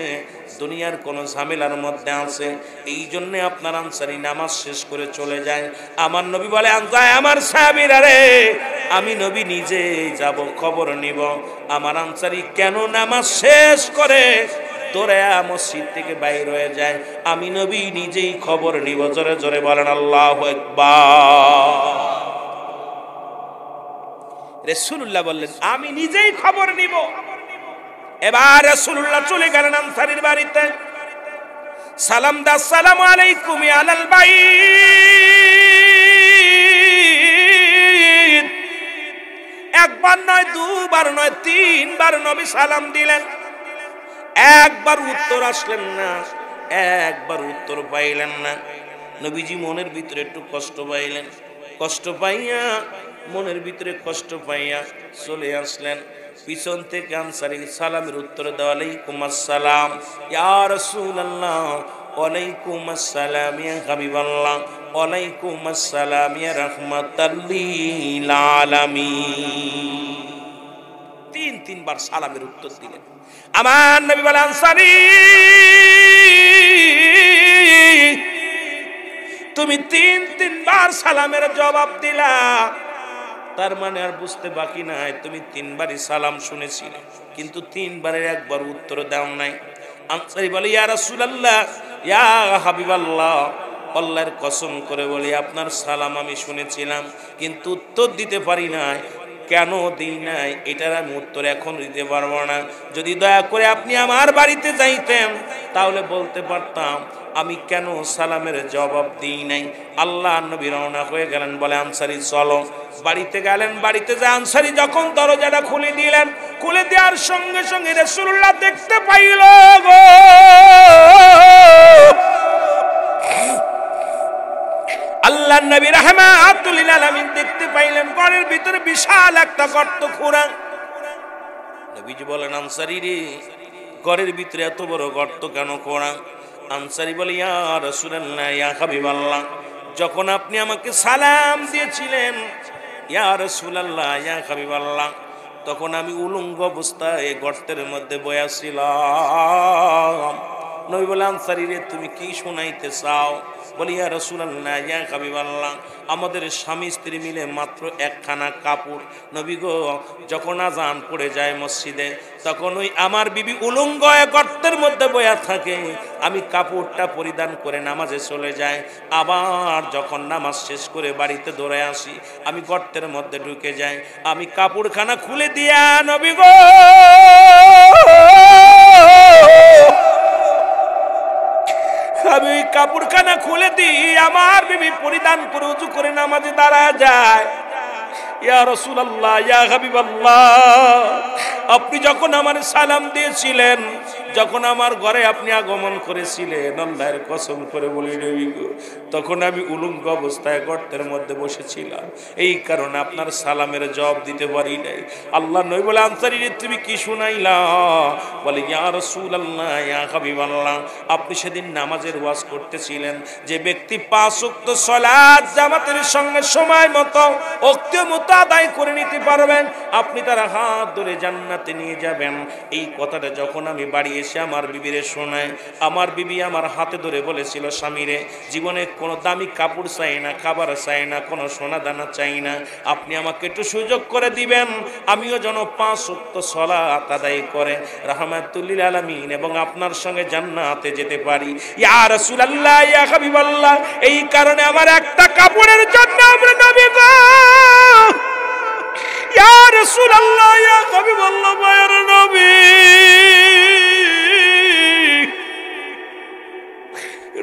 দুনিয়ার কোনো ঝামেলার মধ্যে আছে, এই জন্য আপনার আনসারী নামাজ শেষ করে চলে যায়। আমার নবী বলে, আমার সাহাবীরা রে, আমি নবী নিজে যাব খবর নিব আমার আনসারী কেন নামাজ শেষ করে দৌড়ায়া মসজিদ থেকে বাইর হয়ে যায়, আমি নবী নিজেই খবর নিব। জোরে জোরে বলেন আল্লাহু আকবার। রাসূলুল্লাহ বললেন, আমি নিজেই খবর নিব। এবার রাসূলুল্লাহ চলে গেলেন আনসারীর বাড়িতে, সালাম দা, আসসালামু আলাইকুম ইয়া আলাল বাইত। একবার নয়, দুবার নয়, তিনবার নবী সালাম দিলেন, একবার উত্তর আসলেন না, একবার উত্তর পাইলেন না। নবীজি মনের ভিতরে একটু কষ্ট পাইলেন, কষ্ট পাইয়া মনের ভিতরে কষ্ট পাইয়া চলে আসলেন। পিছন থেকে আনসারী সালামের উত্তর দেওয়া, আলাইকুম আসসালাম ইয়া রাসূলুল্লাহ, ওয়ালাইকুম আসসালাম ইয়া হাবিবাল্লাহ, ওয়ালাইকুম আসসালাম ইয়া রাহমাতাল লিল আলামিন। তিনবার সালামের উত্তর দিলেন। আমার নবী বলেন, আনসারী তুমি তিনবার সালামের জবাব দিলা, তার মানে আর বুঝতে বাকি নাই তুমি তিনবারই সালাম শুনেছিলে, কিন্তু তিনবারের একবার উত্তর দাও নাই। আনসারী বলে, ইয়া রাসূলুল্লাহ ইয়া হাবিবাল্লাহ, আল্লাহর কসম করে বলি আপনার সালাম আমি শুনেছিলাম, কিন্তু উত্তর দিতে পারি নাই। কেন দিই নাই এটার আমি উত্তর এখন দিতে পারবো না। যদি দয়া করে আপনি আমার বাড়িতে যাইতেন তাহলে বলতে পারতাম আমি কেন সালামের জবাব দিই নাই। আল্লাহ নবী রওনা হয়ে গেলেন, বলে আনসারী চলো। বাড়িতে গেলেন, বাড়িতে যা আনসারী যখন দরজাটা খুলে দিলেন, খুলে দেওয়ার সঙ্গে সঙ্গে রাসূলুল্লাহ দেখতে পাইল গো, আল্লাহ নবী রাহমাতুল লিল আলামিন দেখতে পাইলেন ঘরের ভিতরে বিশাল একটা গর্ত খোঁড়া। নবীজি বলেন, আনসারী রে, ঘরের ভিতরে এত বড় গর্ত কেন খোঁড়া? আনসারী বলে, ইয়া রাসূলুল্লাহ ইয়া হাবিবাল্লাহ, যখন আপনি আমাকে সালাম দিয়েছিলেন ইয়া রাসূলুল্লাহ ইয়া হাবিবাল্লাহ, তখন আমি উলঙ্গ অবস্থায় গর্তের মধ্যে বসে ছিলাম। নবী বলে, আনসারী রে তুমি কি শোনাইতে চাও? বলি, ইয়া রাসূলুল্লাহ ইয়া হাবিবাল্লাহ, আমাদের স্বামী স্ত্রী মিলে মাত্র একখানা কাপড়। নবী গো, যখন আজান পড়ে যায় মসজিদে, তখন ওই আমার বিবি উলঙ্গ গর্তের মধ্যে বসে থাকে, আমি কাপড়টা পরিধান করে নামাজে চলে যাই, আবার যখন নামাজ শেষ করে বাড়িতে দৌড়ে আসি, আমি গর্তের মধ্যে ঢুকে যাই, আমি কাপড়খানা খুলে দিয়া নবী গো আমি ওই কাপড়খানা খুলে দিই, আমার বিবি পরিধান করে উজু করে নামাজে দাঁড়া যায়। ইয়া রাসূলুল্লাহ ইয়া হাবিবাল্লাহ, আপনি যখন আমার সালাম দিয়েছিলেন, যখন আমার ঘরে আপনি আগমন করেছিলেন, আল্লাহর কসম করে বলি নবী গো, তখন আমি উলঙ্গ অবস্থায় গর্তের মধ্যে বসেছিলাম, এই কারণে আপনার সালামের জবাব দিতে পারি নাই। আল্লাহ নবী বলে, আনসারী রে তুমি কি শুনাইলা? বলে, ইয়া রাসূলুল্লাহ ইয়া হাবিবাল্লাহ, আপনি সেদিন নামাজের ওয়াজ করতেছিলেন, যে ব্যক্তি 5 ওয়াক্ত সালাত জামাতের সঙ্গে সময় মতো ওক্ত মতো আদায় করে নিতে পারবেন, আপনি তার হাত ধরে জান্নাতে নিয়ে যাবেন। এই কথাটা যখন আমি বাড়ি এসে আমার বিবিরে শোনাই, আমার বিবি আমার হাতে ধরে বলেছিল, স্বামীরে জীবনে কোনো দামি কাপড় চাই না, খাবার চাই না, কোনো সোনা দানা চাই না, আপনি আমাকে একটু সুযোগ করে দিবেন, আমিও যেন 5 ওয়াক্ত সালাত আদায় করে রাহমাতুল লিল আলামিন এবং আপনার সঙ্গে জান্নাতে যেতে পারি। ইয়া রাসূলুল্লাহ ইয়া হাবিবাল্লাহ, এই কারণে আমার একটা কাপড়ের জন্য আমরা নবী গো, ইয়া রাসূলুল্লাহ ইয়া হাবিবাল্লাহ, মায়ের নবী,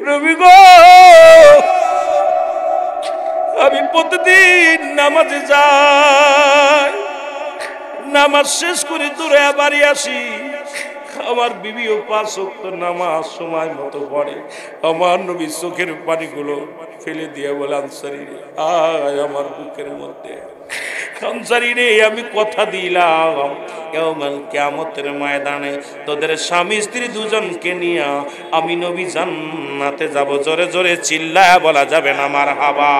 নবী গো, আমি প্রতিদিন নামাজে যাই, নামাজ শেষ করে দূরে বাড়ি আসি, আমার বিবিও 5 ওয়াক্ত নামাজ সময় মতো পড়ে। আমার নবী চোখের পানিগুলো ফেলে দিয়ে বলে, আনসারী রে, আয় আমার বুকের মধ্যে। আনসারী রে, আমি কথা দিলাম কিয়ামতের ময়দানে তোদের স্বামী স্ত্রী দুজনকে নিয়ে আমি নবী জান্নাতে যাব। জোরে জোরে চিল্লায়া বলা যাবে না মারহাবা।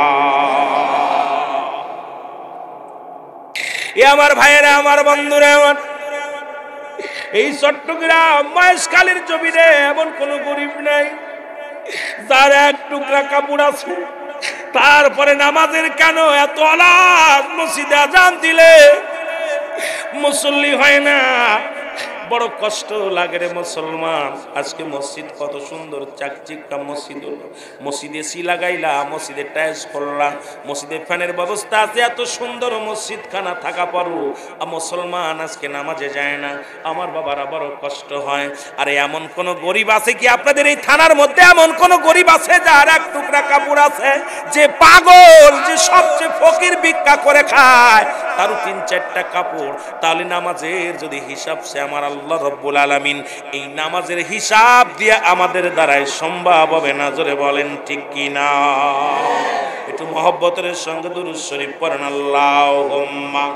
এ আমার ভাইয়েরা, আমার বন্ধুরা, আমার এই চট্টগ্রাম মহেশখালীর জমিনে এমন কোন গরিব নাই যার এক টুকরা কাপড় আছে। তারপরে নামাজের কেন এত আলাদ, মসজিদে আজান দিলে মুসল্লি হয় না, বড় কষ্ট লাগে রে মুসলমান। আজকে মসজিদ কত সুন্দর চাকচিকা মসজিদ হলো, মসজিদে এসি লাগাইলা, মসজিদে টাইলস করলাম, মসজিদে ফ্যানের ব্যবস্থা আছে, এত সুন্দর মসজিদ খানা থাকা পরও মুসলমান আজকে নামাজে যায় না। আমার বাবারা বড় কষ্ট হয়। আরে এমন কোন গরিব আছে কি আপনাদের এই থানার মধ্যে? এমন কোন গরিব আছে যার এক টুকরা কাপড় আছে? যে পাগল, যে সবচেয়ে ফকির ভিক্ষা করে খায়, তারও 3-4টা কাপড়। তাহলে নামাজের যদি হিসাব সে আমার আল্লাহ রব্বুল আলামিন এই নামাজের হিসাব দিয়ে আমাদের দ্বারাই সম্ভব হবে না। জোরে বলেন ঠিক কি না? একটু মহব্বতের সঙ্গে দুরূদ শরীফ পড়েন, আল্লাহুম্মা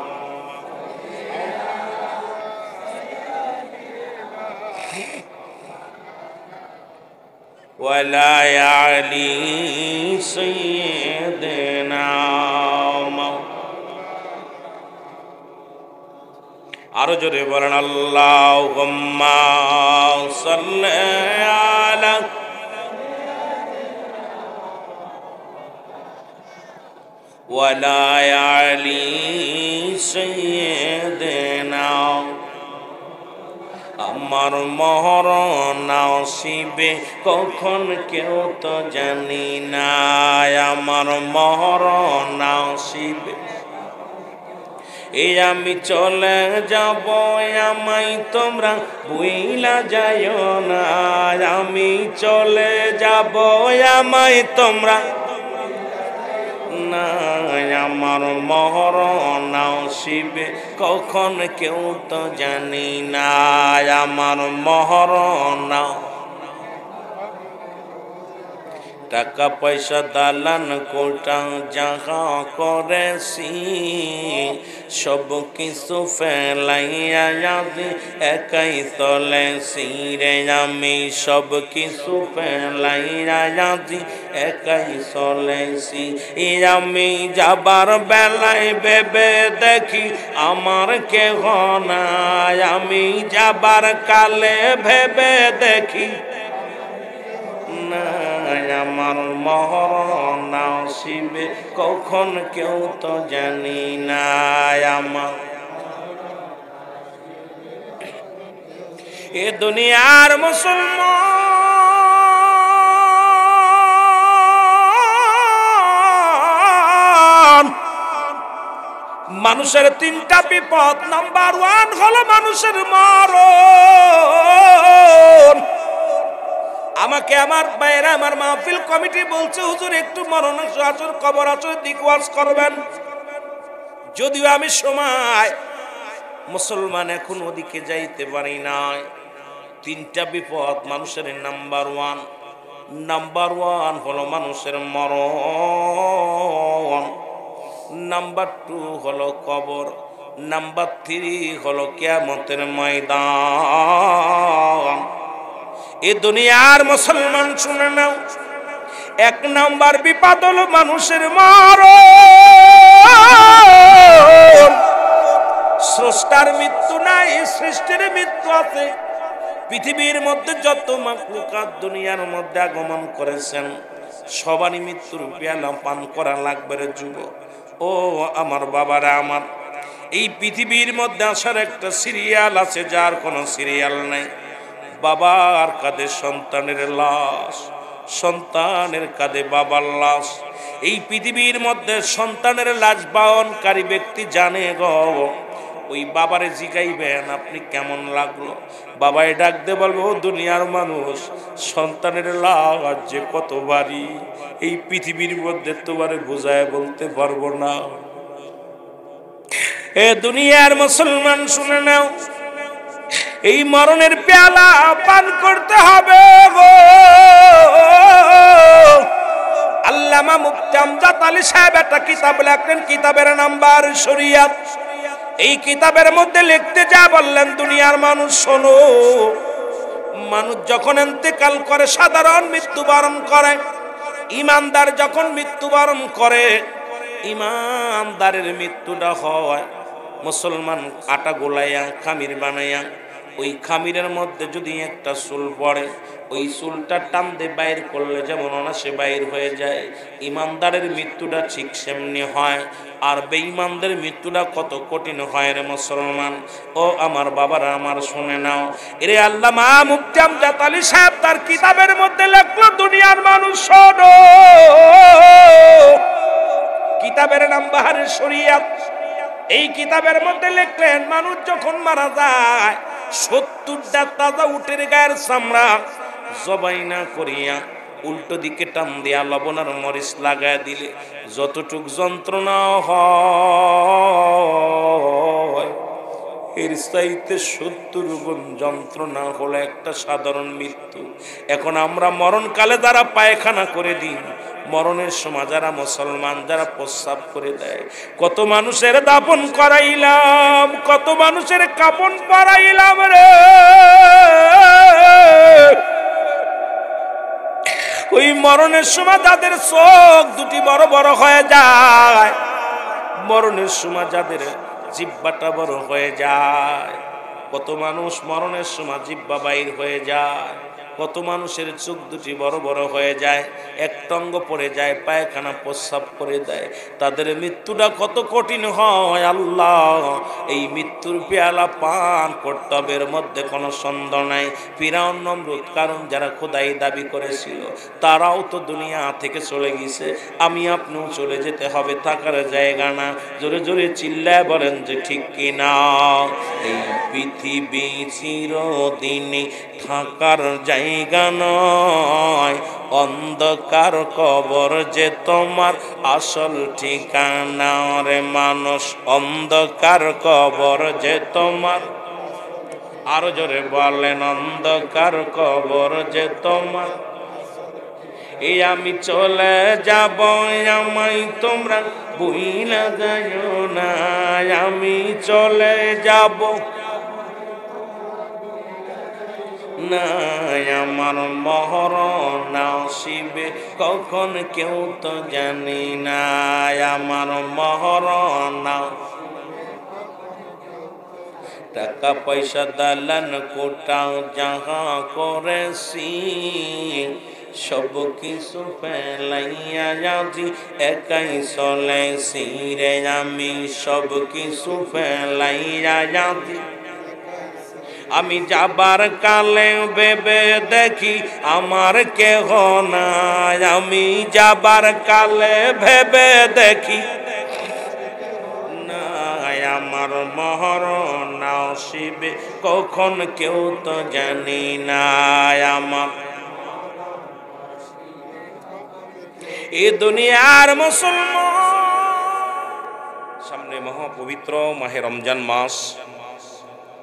ওয়ালা আলি সাইয়্যিদিনা। আরো জোরে বলেন, আল্লাহুম্মা সাল্লি আলা ওয়ালা আলি সাইয়্যিদিনা। আমার মরণ নসিবে কখন কেউ তো জানি না, আমার মরণ নসিবে এই আমি চলে যাব, আমায় তোমরা ভুইলা যাইও না, আমি চলে যাব, আমায় তোমরা না, আমার মরণ নসিবে কখন কেউ তো জানি না, আমার মরণ। টাকা পয়সা দালান কোটা যাহা করেছি, সব কিছু ফেলাইয়া যাদি একাই চলেছি রে, আমি সব কিছু ফেলাইয়া যাদি একাই চলেছি। আমি যাবার বেলায় ভেবে দেখি আমার কেহ নাই, আমি যাবার কালে ভেবে দেখি আমার মরণ নসিবে কখন কেউ তো জানি না, আমার এ দুনিয়ার মুসলমান মানুষের 3টা বিপদ। নাম্বার 1 হলো মানুষের মরণ। আমাকে আমার ভাইয়েরা, আমার মাহফিল কমিটি বলছে, হুজুর একটু মরণ আসর, কবর আসর দিক ওয়াজ করবেন। যদিও আমি সময় মুসলমান এখন ওদিকে যাইতে পারি নাই। 3টা বিপদ মানুষের। নাম্বার 1 হলো মানুষের মরণ, নাম্বার 2 হলো কবর, নাম্বার 3 হলো কিয়ামতের ময়দান। এ দুনিয়ার মুসলমান শুনে নাও, 1 নাম্বার বিপদ হলো মানুষের মরণ। স্রষ্টার মৃত্যু নাই, সৃষ্টির মৃত্যু আছে। পৃথিবীর মধ্যে যত মাখলুকাত দুনিয়ার মধ্যে আগমন করেছেন, সবারই মৃত্যুর পেয়ালা পান করা লাগবে রে যুবক। ও আমার বাবারা, আমার এই পৃথিবীর মধ্যে আসার একটা সিরিয়াল আছে, যার কোনো সিরিয়াল নাই। বাবার কাঁধে সন্তানের লাশ, সন্তানের কাঁধে বাবার লাশ। এই পৃথিবীর মধ্যে সন্তানের লাশ বহনকারী ব্যক্তি জানে গো, ওই বাবারে জিগাইবেন আপনি কেমন লাগলো, বাবাই ডাক দে বলবো, ও দুনিয়ার মানুষ, সন্তানের লাশ যে কত ভারী এই পৃথিবীর মধ্যে তোমারে বোঝায় বলতে পারবো না। এ দুনিয়ার মুসলমান শুনে নাও, এই মরণের পেয়ালা পান করতে হবে গো। আল্লামা মুফতি আমজাদ আলী সাহেব একটা কিতাব লেখলেন, কিতাবের নাম্বার শরিয়াত। এই কিতাবের মধ্যে লিখতে যা বললেন, দুনিয়ার মানুষ শোনো, মানুষ যখন ইন্তেকাল করে সাধারণ মৃত্যুবরণ করে, ইমানদার যখন মৃত্যুবরণ করে, ইমানদারের মৃত্যুটা হয় মুসলমান আটা গোলাইয়া খামির বানাইয়া, ওই খামিরের মধ্যে যদি একটা চুল পড়ে, ওই চুলটা টান দিয়ে বাইর করলে যেমন অনাসে বাইর হয়ে যায়, ইমানদারের মৃত্যুটা ঠিক সেমনি হয়। আর বেঈমানদের মৃত্যুটা কত কঠিন হয় রে মুসলমান। ও আমার বাবারা আমার শুনে নাও, এরে আল্লামা মুফতি আমজাদ আলী সাহেব তার কিতাবের মধ্যে লেখলো, দুনিয়ার মানুষ শোনো, কিতাবের নাম বাহারে শরিয়াত। এই কিতাবের মধ্যে লিখলেন, মানুষ যখন মারা যায় 70টা তাজা উটের গায়ের চামড়া জবাই না করিয়া উল্টো দিকে টান দিয়া লবণ আর মরিচ লাগায় দিলে যতটুক যন্ত্রণা হয়, এর চাইতে 70 গুণ যন্ত্রণা হলো একটা সাধারণ মৃত্যু। এখন আমরা মরণকালে যারা পায়খানা করে দিই, মরণের সময় যারা মুসলমান যারা প্রস্রাব করে দেয়, কত মানুষের দাফন করাইলাম, কত মানুষের কাফন পরাইলাম রে। ওই মরণের সময় যাদের চোখ দুটি বড় বড় হয়ে যায়, মরণের সময় যাদের জিহ্বাটা বড় হয়ে যায়, কত মানুষ মরণের সময় জিহ্বা বাইর হয়ে যায়, কত মানুষের চোখ দুটি বড় বড় হয়ে যায়, এক টঙ্গ পড়ে যায়, পায়খানা প্রস্রাব করে দেয়, তাদের মৃত্যুটা কত কঠিন হয়। আল্লাহ, এই মৃত্যুর পেয়ালা পান করতে হবে, এর মধ্যে কোনো সন্দেহ নাই। ফিরাউন নমরুদ কারণ যারা খোদাই দাবি করেছিল, তারাও তো দুনিয়া থেকে চলে গেছে, আমি আপনিও চলে যেতে হবে, থাকার জায়গা না। জোরে জোরে চিল্লায় বলেন যে ঠিক কিনা। এই পৃথিবী চিরদিনই থাকার জায়গা নয়, অন্ধকার কবর যে তোমার আসল ঠিকানা রে মানুষ, অন্ধকার কবর যে তোমার, আরো জোরে বলেন, অন্ধকার কবর যে তোমার। এই আমি চলে যাব, আমায় তোমরা ভুইলা যাইও না, আমি চলে যাব না, আমার মরণ আসিবে কখন কেউ তো জানি না, আমার মরণ। টাকা পয়সা দালান কোটাও যাহা করেছি, সব কিছু ফেলাইয়া যাচ্ছি, একাই চলেছি রে আমি, সব কিছু ফেলাইয়া যাচ্ছি। আমি যাবার কালে ভেবে দেখি আমার কেহ নাই, আমি যাবার কালে ভেবে দেখি নাই, আমার মরণ আসিবে কখন কেউ তো জানি না, আমার এ দুনিয়ার মুসলমান। সামনে মহাপবিত্র মাহে রমজান মাস।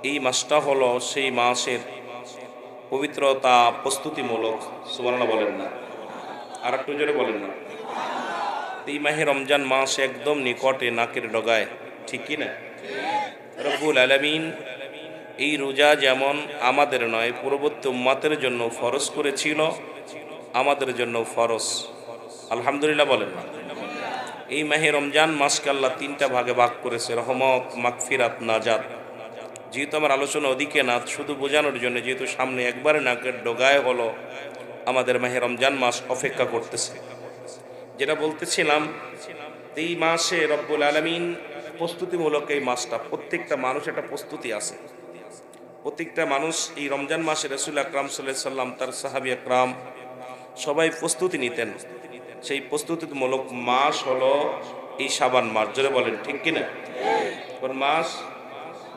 এই মাসটা হলো সেই মাসের পবিত্রতা প্রস্তুতিমূলক। সুবহানাল্লাহ বলেন না, আর একটু জোরে বলেন না। এই মাহে রমজান মাস একদম নিকটে, নাকের ডগায়, ঠিক কি না? রব্বুল আলামিন এই রোজা যেমন আমাদের নয়, পূর্ববর্তী উম্মতের জন্য ফরজ করেছিল, আমাদের জন্য ফরজ। আলহামদুলিল্লাহ বলেন না। এই মাহে রমজান মাসকে আল্লাহ 3টা ভাগে ভাগ করেছে, রহমত, মাগফিরাত, নাজাত। যেহেতু আমার আলোচনা ওদিকে না, শুধু বোঝানোর জন্য, যেহেতু সামনে একবারে নাকের ডগায় হলো আমাদের মাহে রমজান মাস অপেক্ষা করতেছে। যেটা বলতেছিলাম, এই মাসে রব্বুল আলামিন প্রস্তুতিমূলক এই মাসটা, প্রত্যেকটা মানুষ একটা প্রস্তুতি আছে। প্রত্যেকটা মানুষ এই রমজান মাসে রাসূল আকরাম সাল্লাল্লাহু আলাইহি সাল্লাম, তার সাহাবী আকরাম সবাই প্রস্তুতি নিতেন। সেই প্রস্তুতিমূলক মাস হলো এই শাবান মাস। জোরে বলেন ঠিক কিনা? কোন মাস?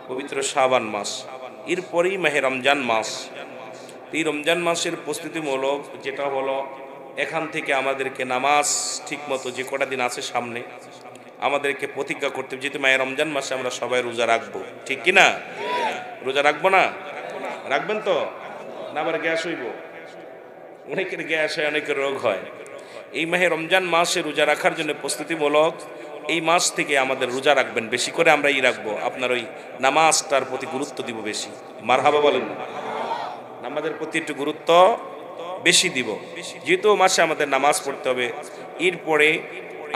পবিত্র শাবান মাস। এরপরেই মাহে রমজান মাস। এই রমজান মাসের প্রস্তুতিমূলক যেটা হলো, এখান থেকে আমাদেরকে নামাজ ঠিক মতো যে কটা দিন আছে সামনে, আমাদেরকে প্রতিজ্ঞা করতে হবে, যেহেতু মায়ের রমজান মাসে আমরা সবাই রোজা রাখবো, ঠিক কি না? রোজা রাখবো না? রাখবেন তো? না আবার গ্যাস হইব? অনেকের গ্যাস হয়, অনেকের রোগ হয়। এই মাহে রমজান মাসে রোজা রাখার জন্য প্রস্তুতিমূলক এই মাস থেকে আমাদের রোজা রাখবেন বেশি করে। আমরা রাখবো আপনার ওই নামাজটার প্রতি গুরুত্ব দিব বেশি। মারহাবা বলেন না? নামাজের প্রতি একটু গুরুত্ব বেশি দিব, যেহেতু মাসে আমাদের নামাজ পড়তে হবে। এরপরে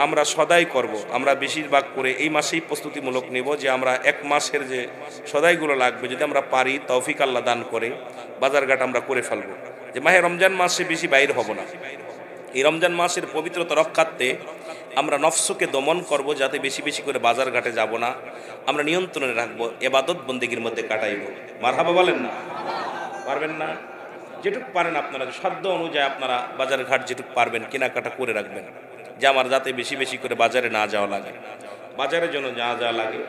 আমরা সদাই করব, আমরা বেশিরভাগ করে এই মাসেই প্রস্তুতিমূলক নেব যে আমরা এক মাসের যে সদাইগুলো লাগবে যদি আমরা পারি, তৌফিক আল্লাহ দান করে বাজারঘাট আমরা করে ফেলবো, যে মাহে রমজান মাসে বেশি বাইর হব না। এই রমজান মাসের পবিত্রতা রক্ষার্থে আমরা নফসকে দমন করব, যাতে বেশি বেশি করে বাজারঘাটে যাব না, আমরা নিয়ন্ত্রণে রাখবো, এবাদত বন্দেগীর মধ্যে কাটাইব। মারহাবা বলেন না? পারবেন না? যেটুকু পারেন আপনারা সাধ্য অনুযায়ী আপনারা বাজারঘাট যেটুকু পারবেন কেনাকাটা করে রাখবেন, যে আমার যাতে বেশি বেশি করে বাজারে না যাওয়া লাগে, বাজারের জন্য যা যা লাগে।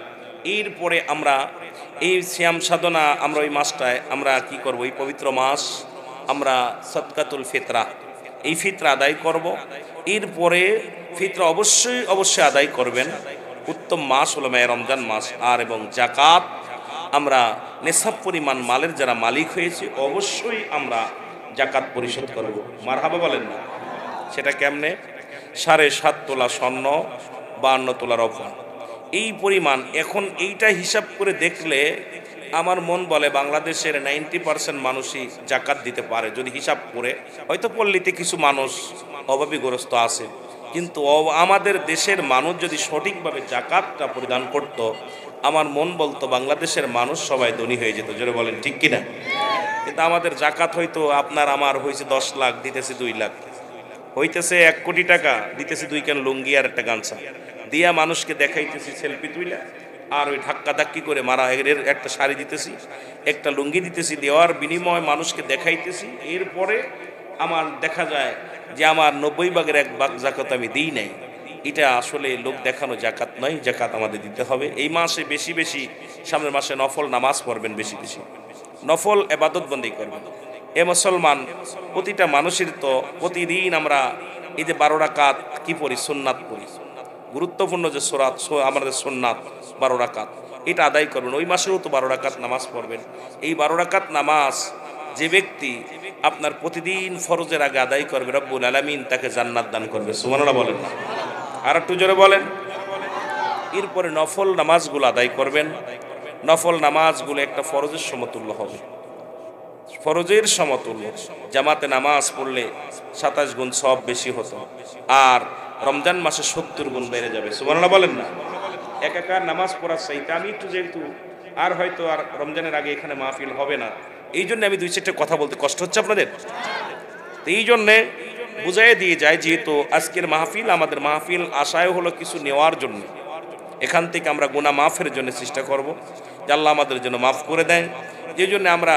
এরপরে আমরা এই সিয়াম সাধনা, আমরা ওই মাসটায় আমরা কি করব, এই পবিত্র মাস আমরা সদকাতুল ফিতরা, এই ফিতরা আদায় করব। এরপরে ফিতরা অবশ্যই অবশ্যই আদায় করবেন। উত্তম মাস হলো মাহে রমজান মাস। আর এবং জাকাত আমরা নেশাব পরিমাণ মালের যারা মালিক হয়েছে অবশ্যই আমরা জাকাত পরিশোধ করব। মারহাবা বলেন না? সেটা কেমনে? 7.5 তোলা স্বর্ণ, 52 তোলার অফার, এই পরিমাণ। এখন এইটা হিসাব করে দেখলে আমার মন বলে বাংলাদেশের 90% মানুষই জাকাত দিতে পারে যদি হিসাব করে। হয়তো পল্লীতে কিছু মানুষ অভাবীগ্রস্ত আছে, কিন্তু আমাদের দেশের মানুষ যদি সঠিকভাবে জাকাতটা প্রদান করত, আমার মন বলতো বাংলাদেশের মানুষ সবাই ধনী হয়ে যেত। জোরে বলেন ঠিক কিনা? কিন্তু আমাদের জাকাত হয়তো আপনার আমার হয়েছে 10 লাখ, দিতেছে 2 লাখ, হইতেছে 1 কোটি টাকা, দিতেছে 2 কেন লুঙ্গি আর একটা গামছা দিয়া মানুষকে দেখাইতেছি সেলফি তুইলা, আর ওই ধাক্কা ধাক্কি করে মারা একটা শাড়ি দিতেছি, একটা লুঙ্গি দিতেছি, দেওয়ার বিনিময়ে মানুষকে দেখাইতেছি। এরপরে আমার দেখা যায় যে আমার 90 ভাগের 1 ভাগ জাকাত আমি দিই নাই। এটা আসলে লোক দেখানো জাকাত নয়, জাকাত আমাদের দিতে হবে। এই মাসে বেশি বেশি, সামনের মাসে নফল নামাজ পড়বেন, বেশি বেশি নফল এবাদত বন্দেগী করবেন। এ মুসলমান প্রতিটা মানুষের তো প্রতিদিন আমরা এই যে 12 রাকাত কি পড়ি, সুন্নাত পড়ি, গুরুত্বপূর্ণ যে সুরাত আমাদের সুন্নাত 12 রাকাত, এটা আদায় করবেন। ওই মাসেও তো 12 রাকাত নামাজ পড়বেন। এই 12 রাকাত নামাজ যে ব্যক্তি আপনার প্রতিদিন ফরজের আগে আদায় করবে, রব্বুল আলামিন তাকে জান্নাত দান করবে। সুবহানাল্লাহ বলেন না? আর একটু জোরে বলেন। এরপরে নফল নামাজগুলো আদায় করবেন। নফল নামাজগুলো একটা ফরজের সমতুল্য হবে, ফরজের সমতুল্য। জামাতে নামাজ পড়লে 27 গুণ সব বেশি হতো, আর রমজান মাসে 70 গুণ বেড়ে যাবে। সুবহানাল্লাহ বলেন না? একাকার নামাজ পড়ার চাইতে আমি একটু, যেহেতু আর হয়তো আর রমজানের আগে এখানে মাহফিল হবে না, এই জন্য আমি 2-4টা কথা বলতে কষ্ট হচ্ছে আপনাদের। এই জন্যে বুঝাই দিয়ে যায়, যেহেতু আজকের মাহফিল আমাদের মাহফিল আশায় হলো কিছু নেওয়ার জন্য, এখান থেকে আমরা গুনাহ মাফের জন্য চেষ্টা করব, যে আল্লাহ আমাদের জন্য মাফ করে দেয়। যে জন্য আমরা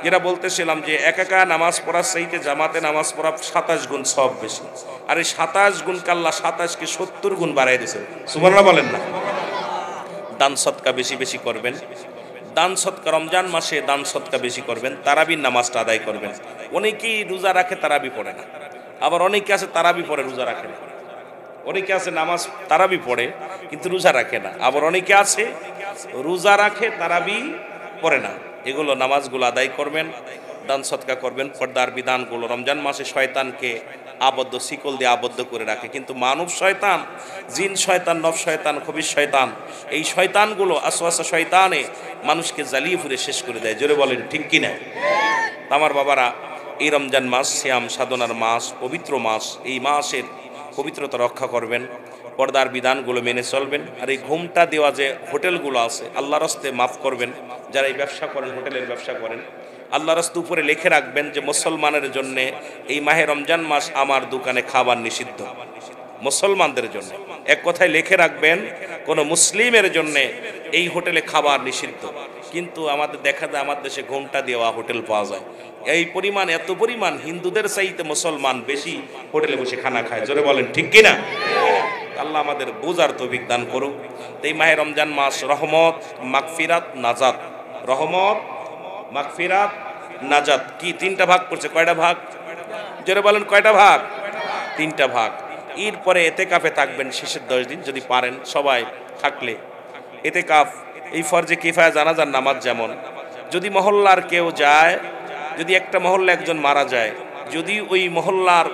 যেটা বলতেছিলাম যে একাকা নামাজ পড়ার চাইতে জামাতে নামাজ পড়া 27 গুণ সব বেশি, আর এই 27 গুণকে আল্লাহ 27কে 70 গুণ বাড়াই দিয়েছে। সুবহানাল্লাহ বলেন না? দান সদকা বেশি বেশি করবেন। দান সদকা রমজান মাসে দান সদকা বেশি করবেন। তারাবির নামাজটা আদায় করবেন। অনেকেই রোজা রাখে তারাবি পড়ে না, আবার অনেকে আছে তারাবি পড়ে রোজা রাখে না। অনেকে আছে নামাজ তারাবি পড়ে কিন্তু রোজা রাখে না, আবার অনেকে আছে রোজা রাখে তারাবি পড়ে না। এগুলো নামাজগুলো আদায় করবেন, দান সদকা করবেন। পর্দার বিধানগুলো, রমজান মাসে শয়তানকে আবদ্ধ, শিকল দিয়ে আবদ্ধ করে রাখে, কিন্তু মানব শয়তান, জিন শয়তান, নফ শয়তান, খবিশ শয়তান, এই শয়তানগুলো আসওয়াসা শয়তানে মানুষকে জ্বালিয়ে ফুরে শেষ করে দেয়। জোরে বলেন ঠিক কিনা? আমার বাবারা, এই রমজান মাস সিয়াম সাধনার মাস, পবিত্র মাস। এই মাসের পবিত্রতা রক্ষা করবেন, পর্দার বিধানগুলো মেনে চলবেন। আর এই ঘুমটা দেওয়া যে হোটেলগুলো আছে, আল্লাহর রাস্তে মাফ করবেন। যারা এই ব্যবসা করেন, হোটেলের ব্যবসা করেন, আল্লাহর রাস্তে উপরে লিখে রাখবেন যে মুসলমানের জন্য এই মাহে রমজান মাস আমার দোকানে খাবার নিষিদ্ধ। মুসলমানদের জন্য এক কথায় লিখে রাখবেন, কোনো মুসলিমের জন্য এই হোটেলে খাবার নিষিদ্ধ। কিন্তু আমাদের দেখা যায় আমাদের দেশে ঘুমটা দেওয়া হোটেল পাওয়া যায়। এই পরিমাণ, এত পরিমাণ হিন্দুদের চাইতে মুসলমান বেশি হোটেলে বসে খানা খায়। জোরে বলেন ঠিক কিনা? আল্লাহ আমাদের বোঝার তৌফিক দান করুক। এই মাহে রমজান মাস রহমত, মাগফিরাত, নাজাত। রহমত, মাগফিরাত, নাজাত কি 3টা ভাগ করছে। কয়টা ভাগ? জোরে বলেন কয়টা ভাগ? 3টা ভাগ। এরপরে এতেকাফে থাকবেন শেষের 10 দিন যদি পারেন সবাই থাকলে। এতেকাফ এই ফরজে কিফায়া জানাজার নামাজ যেমন, যদি মহল্লার কেউ যায়, যদি একটা মহল্লা একজন মারা যায়, যদি ওই মহল্লার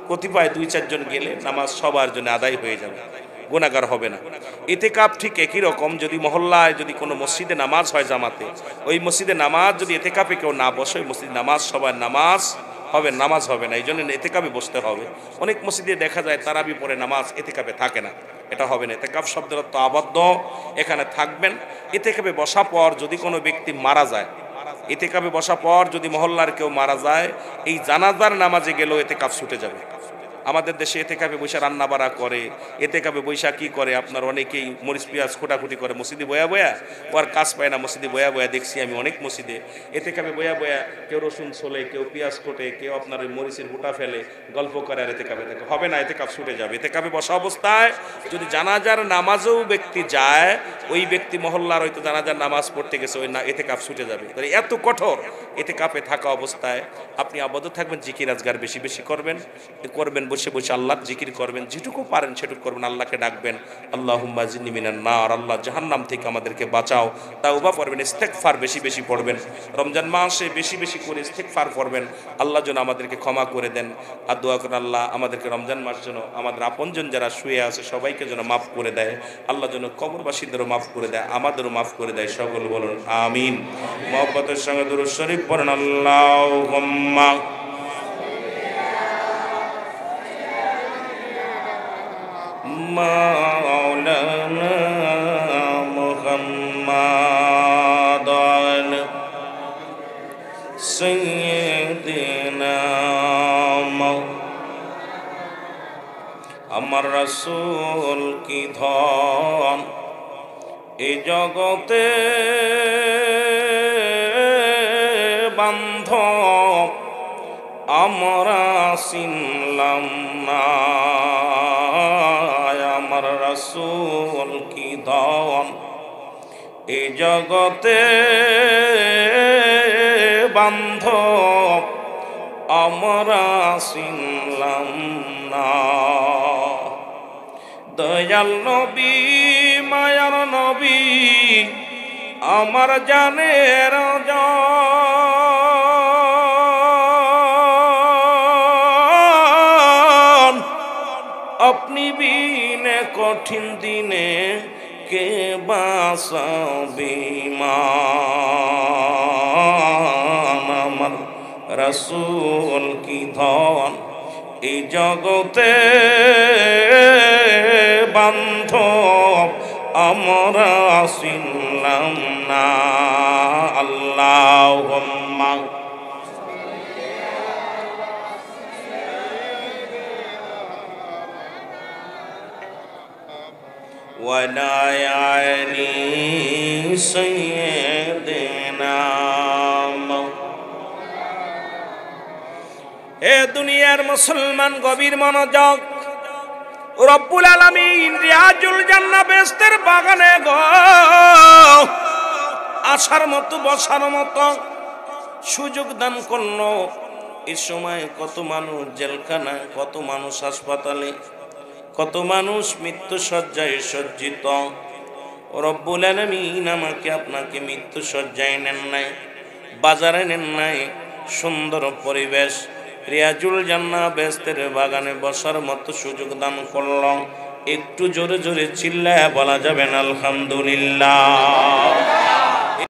কতিপয় 2-4 জন গেলে নামাজ সবার জন্য আদায় হয়ে যাবে, গুনাহগার হবে না। ইতিকাফ ঠিক একই রকম, যদি মহল্লায় যদি কোনো মসজিদে নামাজ হয় জামাতে, ওই মসজিদে নামাজ যদি ইতিকাফে কেউ না বসে, ওই মসজিদে নামাজ সবার নামাজ হবে, নামাজ হবে না। এই জন্য ইতিকাফে বসতে হবে। অনেক মসজিদে দেখা যায় তারাবি পড়ে নামাজ ইতিকাফে থাকে না, এটা হবে না। ইতিকাফ শব্দের অর্থ আবদ্ধ, এখানে থাকবেন। ইতিকাফে বসা পর যদি কোনো ব্যক্তি মারা যায়, ইতিকাফে বসা পর যদি মহল্লার কেউ মারা যায়, এই জানাজার নামাজে গেলেও ইতিকাফ ছুটে যাবে। আমাদের দেশে এতেকাবে বৈশা রান্না বাড়া করে, এতেকাবে বৈশা কি করে, আপনার অনেকেই মরিচ পেঁয়াজ খোটাখুটি করে মসজিদে বয়া বয়া, ওর কাজ পায় না, মসজিদে বয়া বয়া দেখছি আমি অনেক মসজিদে এতেকাবে বয়া বয়া, কেউ রসুন ছোলে, কেউ পেঁয়াজ কোটে, কেউ আপনার ওই মরিচের গোটা ফেলে, গল্প করে। আর এতেকাবে দেখে হবে না, এতেকাফ ছুটে যাবে। এতেকাবে বসা অবস্থায় যদি জানাজার নামাজেও ব্যক্তি যায়, ওই ব্যক্তি মহল্লার হয়তো জানাজার নামাজ পড়তে গেছে, ওই না এতেকাফ ছুটে যাবে। তাহলে এত কঠোর এতেকাফে থাকা অবস্থায় আপনি আবদ্ধ থাকবেন, জিকির আজগার বেশি বেশি করবেন, বসে বসে আল্লাহর জিকির করবেন, যেটুকু পারেন সেটুকু করবেন, আল্লাহকে ডাকবেন, আল্লাহুম্মা জিন্নি মিনান নার, আল্লাহ জাহান্নাম থেকে আমাদেরকে বাঁচাও। তাওবা পড়বেন, ইস্তেগফার বেশি বেশি পড়বেন, রমজান মাসে বেশি বেশি করে ইস্তেগফার পড়বেন, আল্লাহ যেন আমাদেরকে ক্ষমা করে দেন। আর দোয়া করেন আল্লাহ আমাদেরকে রমজান মাস যেন আমাদের আপনজন যারা শুয়ে আছে সবাইকে যেন মাফ করে দেয়, আল্লাহ যেন কবরবাসীদেরও মাফ করে দেয়, আমাদেরও মাফ করে দেয়। সকল বলুন আমিন। মুহাব্বতের সঙ্গে দুরূদ শরীফ পড়েন, আল্লাহুম্মা মাওলানা মুহাম্মাদান সাইয়্যিদিনা, আমার রাসূল কি ধন এই জগতে বান্ধব আমরা চিনলাম না, আমার রাসূল কি ধন এই জগতে বান্ধব আমরা চিনলাম না। দয়াল নবী মায়ার নবী আমার জানের জান, আপনি বিনে কঠিন দিনে কে বাঁচাবে মান, আমার রাসূল কি ধন এই জগতে বান্ধব আমরা চিনলাম না। আল্লাহুম্মা ওয়ালা আলি সাইয়্যিদিনা। এ দুনিয়ার মুসলমান গভীর মনোযোগ, রব্বুল আলামিন রিয়াজুল জান্নাহ বেহেশতের বাগানে গো আসার মতো বসার মতো সুযোগ দান করলো। এই সময় কত মানুষ জেলখানায়, কত মানুষ হাসপাতালে, কত মানুষ মৃত্যু শয্যায় সজ্জিত। রব্বুল আলামিন আমাকে আপনাকে মৃত্যু শয্যায় নেন নাই, বাজারে নেন নাই, সুন্দর পরিবেশ রিয়াজুল জান্নাহ বেহেশতের বাগানে বসার মতো সুযোগ দান করল। একটু জোরে জোরে চিল্লায়া বলা যাবে না আলহামদুলিল্লাহ।